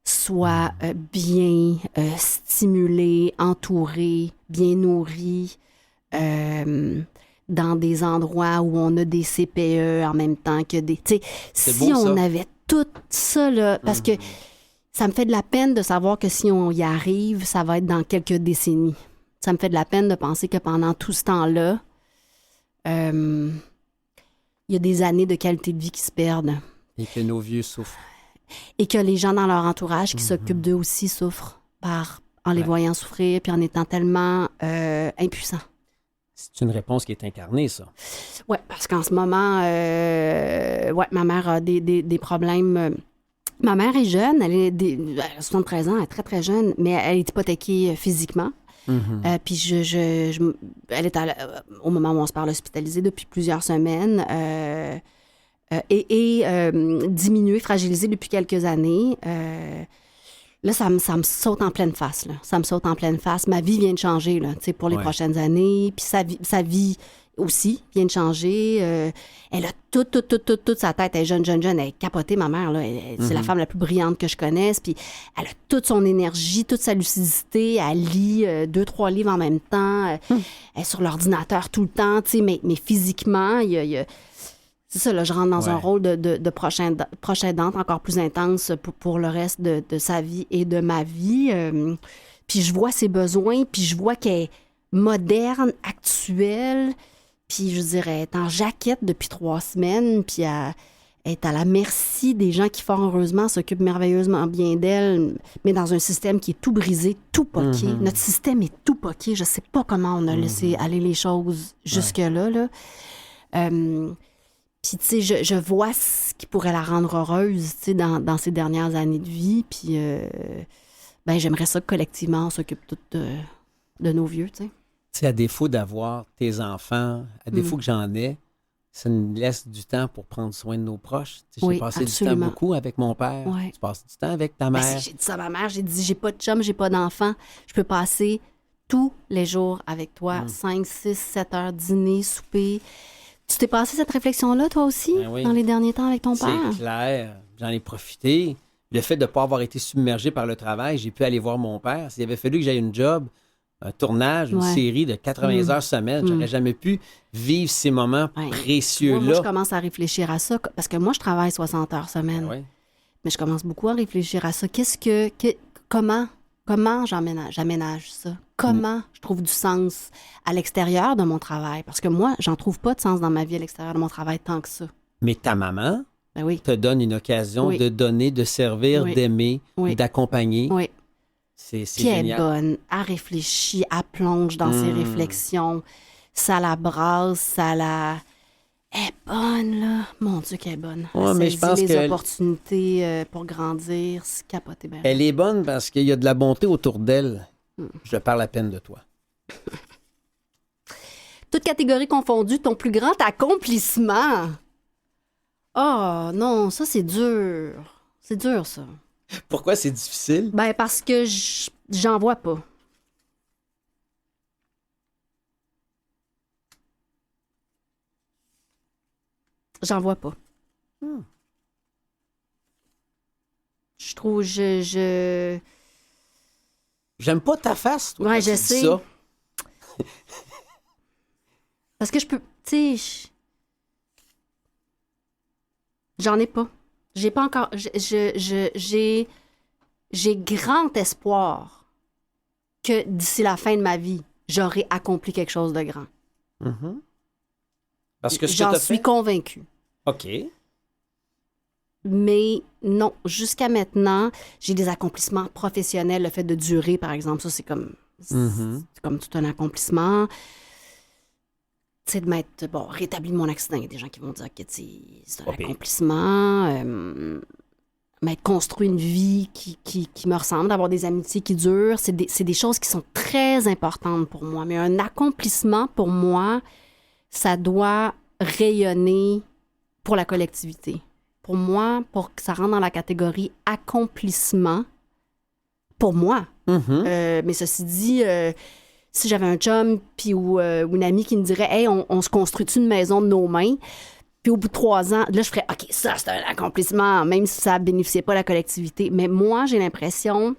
S2: soit bien stimulé, entouré, bien nourri, dans des endroits où on a des CPE en même temps que des... Tu sais, si
S1: beau,
S2: on
S1: ça.
S2: avait tout ça, là, parce que ça me fait de la peine de savoir que si on y arrive, ça va être dans quelques décennies. Ça me fait de la peine de penser que pendant tout ce temps-là, il y a des années de qualité de vie qui se perdent.
S1: Et que nos vieux souffrent.
S2: Et que les gens dans leur entourage qui s'occupent d'eux aussi souffrent en les voyant souffrir puis en étant tellement impuissants.
S1: C'est une réponse qui est incarnée, ça.
S2: Oui, parce qu'en ce moment, ma mère a des problèmes. Ma mère est jeune, elle a 73 ans, elle est très, très jeune, mais elle est hypothéquée physiquement. Puis elle est au moment où on se parle hospitalisée depuis plusieurs semaines et diminuée, fragilisée depuis quelques années. Là, ça me saute en pleine face. Là. Ça me saute en pleine face. Ma vie vient de changer là, pour les prochaines années. Puis sa vie aussi vient de changer. Elle a toute sa tête. Elle est jeune. Elle est capotée, ma mère. Là. C'est la femme la plus brillante que je connaisse. Puis elle a toute son énergie, toute sa lucidité. Elle lit 2-3 livres en même temps. Elle est sur l'ordinateur tout le temps. Mais physiquement, il y a c'est ça, là, je rentre dans un rôle de prochaine aidante encore plus intense pour le reste de sa vie et de ma vie. Puis je vois ses besoins, puis je vois qu'elle est moderne, actuelle, puis je dirais, elle est en jaquette depuis 3 semaines, puis elle est à la merci des gens qui, fort heureusement, s'occupent merveilleusement bien d'elle, mais dans un système qui est tout brisé, tout poqué. Notre système est tout poqué. Je sais pas comment on a laissé aller les choses jusque-là, là. Puis, tu sais, je vois ce qui pourrait la rendre heureuse, tu sais, dans ses dernières années de vie. Puis, j'aimerais ça que collectivement, on s'occupe toutes de nos vieux, tu sais.
S1: Tu sais, à défaut d'avoir tes enfants, à défaut que j'en ai, ça nous laisse du temps pour prendre soin de nos proches. Tu sais, j'ai passé
S2: absolument.
S1: du temps beaucoup avec mon père.
S2: Ouais.
S1: Tu passes du temps avec ta mère.
S2: J'ai dit ça à ma mère. J'ai dit, j'ai pas de chum, j'ai pas d'enfant. Je peux passer tous les jours avec toi. 5, 6, 7 heures, dîner, souper. Tu t'es passé cette réflexion-là, toi aussi, dans les derniers temps avec ton père?
S1: C'est clair. J'en ai profité. Le fait de ne pas avoir été submergé par le travail, j'ai pu aller voir mon père. S'il avait fallu que j'aie une job, un tournage, une série de 80 heures semaine, j'aurais jamais pu vivre ces moments précieux-là.
S2: Moi, je commence à réfléchir à ça, parce que moi, je travaille 60 heures semaine. Mais je commence beaucoup à réfléchir à ça. Comment j'aménage ça? Comment je trouve du sens à l'extérieur de mon travail? Parce que moi, j'en trouve pas de sens dans ma vie à l'extérieur de mon travail tant que ça.
S1: Mais ta maman
S2: te
S1: donne une occasion de donner, de servir, d'aimer, d'accompagner.
S2: Oui.
S1: C'est
S2: Puis elle est
S1: génial.
S2: bonne, elle réfléchit, elle plonge dans ses réflexions. Ça la brasse, Elle est bonne, là. Mon Dieu, qu'elle est bonne.
S1: Ouais, mais je pense
S2: les opportunités pour grandir, c'est capoté bien.
S1: Elle est bonne parce qu'il y a de la bonté autour d'elle. Je parle à peine de toi.
S2: Toute catégorie confondue, ton plus grand accomplissement. Oh non, ça c'est dur. C'est dur, ça.
S1: Pourquoi c'est difficile?
S2: Ben parce que j'en vois pas. J'en vois pas. Je trouve,
S1: J'aime pas ta face, toi.
S2: Ouais,
S1: quand
S2: je
S1: tu dis
S2: sais.
S1: ça.
S2: Parce que je peux, tu sais, j'en ai pas. J'ai pas encore, j'ai grand espoir que d'ici la fin de ma vie, j'aurai accompli quelque chose de grand.
S1: Parce que
S2: J'en suis convaincue.
S1: OK.
S2: Mais non, jusqu'à maintenant, j'ai des accomplissements professionnels. Le fait de durer, par exemple, ça, c'est comme tout un accomplissement. Tu sais, de m'être, rétabli de mon accident. Il y a des gens qui vont dire que c'est un accomplissement. M'être construit une vie qui me ressemble, d'avoir des amitiés qui durent. C'est des choses qui sont très importantes pour moi. Mais un accomplissement, pour moi, ça doit rayonner pour la collectivité. Pour moi, pour que ça rentre dans la catégorie accomplissement, pour moi. Mais ceci dit, si j'avais un chum ou une amie qui me dirait « Hey, on se construit une maison de nos mains? » Puis au bout de 3 ans, là, je ferais, OK, ça, c'est un accomplissement, même si ça ne bénéficiait pas de la collectivité. Mais moi, j'ai l'impression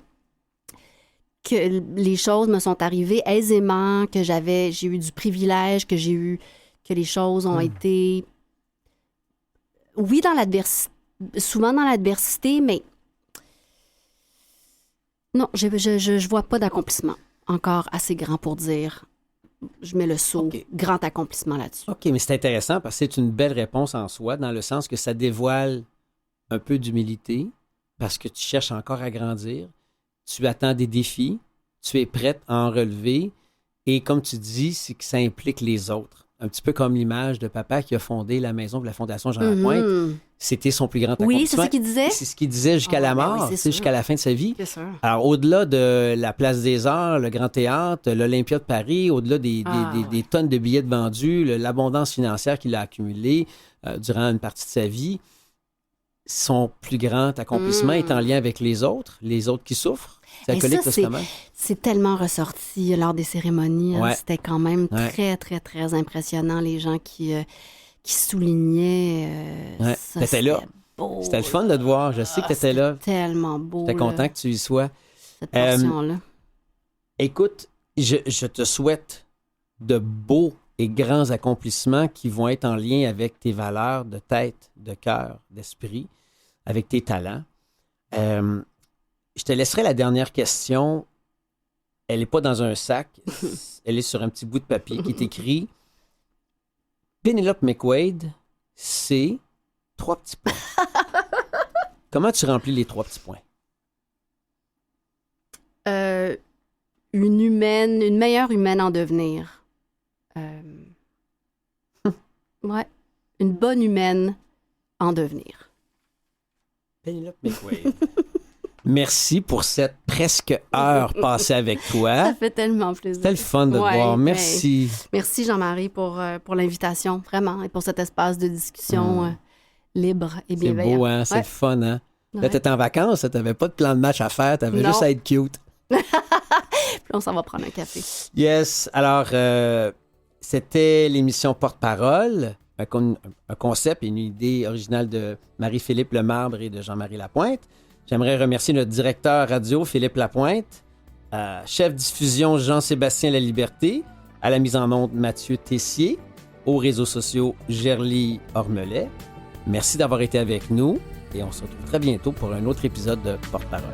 S2: que les choses me sont arrivées aisément, que j'ai eu du privilège, que les choses ont été, oui, souvent dans l'adversité, mais non, je vois pas d'accomplissement encore assez grand pour dire, je mets le saut, grand accomplissement là-dessus.
S1: OK, mais c'est intéressant parce que c'est une belle réponse en soi, dans le sens que ça dévoile un peu d'humilité, parce que tu cherches encore à grandir, tu attends des défis, tu es prête à en relever, et comme tu dis, c'est que ça implique les autres. Un petit peu comme l'image de papa qui a fondé la maison de la Fondation Jean Lapointe. C'était son plus grand accomplissement.
S2: Oui, c'est ce qu'il disait.
S1: C'est ce qu'il disait jusqu'à la mort,
S2: oui,
S1: jusqu'à la fin de sa vie.
S2: C'est sûr.
S1: Alors, au-delà de la Place des Arts, le Grand Théâtre, l'Olympia de Paris, au-delà des tonnes de billets de vendus, l'abondance financière qu'il a accumulée durant une partie de sa vie, son plus grand accomplissement est en lien avec les autres qui souffrent.
S2: C'est tellement ressorti lors des cérémonies.
S1: Ouais.
S2: C'était quand même très, très, très impressionnant, les gens qui soulignaient.
S1: T'étais là.
S2: Beau,
S1: c'était le fun de te voir. Je sais que t'étais là.
S2: Tellement beau.
S1: J'étais content que tu y sois.
S2: Cette portion-là.
S1: Écoute, je te souhaite de beaux et grands accomplissements qui vont être en lien avec tes valeurs de tête, de cœur, d'esprit, avec tes talents. Je te laisserai la dernière question. Elle n'est pas dans un sac. Elle est sur un petit bout de papier qui est écrit Penelope McQuaid, c'est 3 petits points. Comment tu remplis les 3 petits points?
S2: Une meilleure humaine en devenir. Ouais. Une bonne humaine en devenir.
S1: Penelope McQuaid. Merci pour cette presque heure passée avec toi.
S2: Ça fait tellement plaisir.
S1: C'était le fun de te voir. Merci.
S2: Merci Jean-Marie pour l'invitation, vraiment, et pour cet espace de discussion libre et bienveillant.
S1: C'est beau, hein? C'est le fun, hein? Là, t'étais en vacances, t'avais pas de plan de match à faire, t'avais juste à être cute.
S2: Puis on s'en va prendre un café.
S1: Yes. Alors, c'était l'émission Porte-Parole, un concept et une idée originale de Marie-Philippe Lemarbre et de Jean-Marie Lapointe. J'aimerais remercier notre directeur radio, Philippe Lapointe, chef diffusion Jean-Sébastien Laliberté, à la mise en onde Mathieu Tessier, aux réseaux sociaux Gerly Ormelet. Merci d'avoir été avec nous et on se retrouve très bientôt pour un autre épisode de Porte-Parole.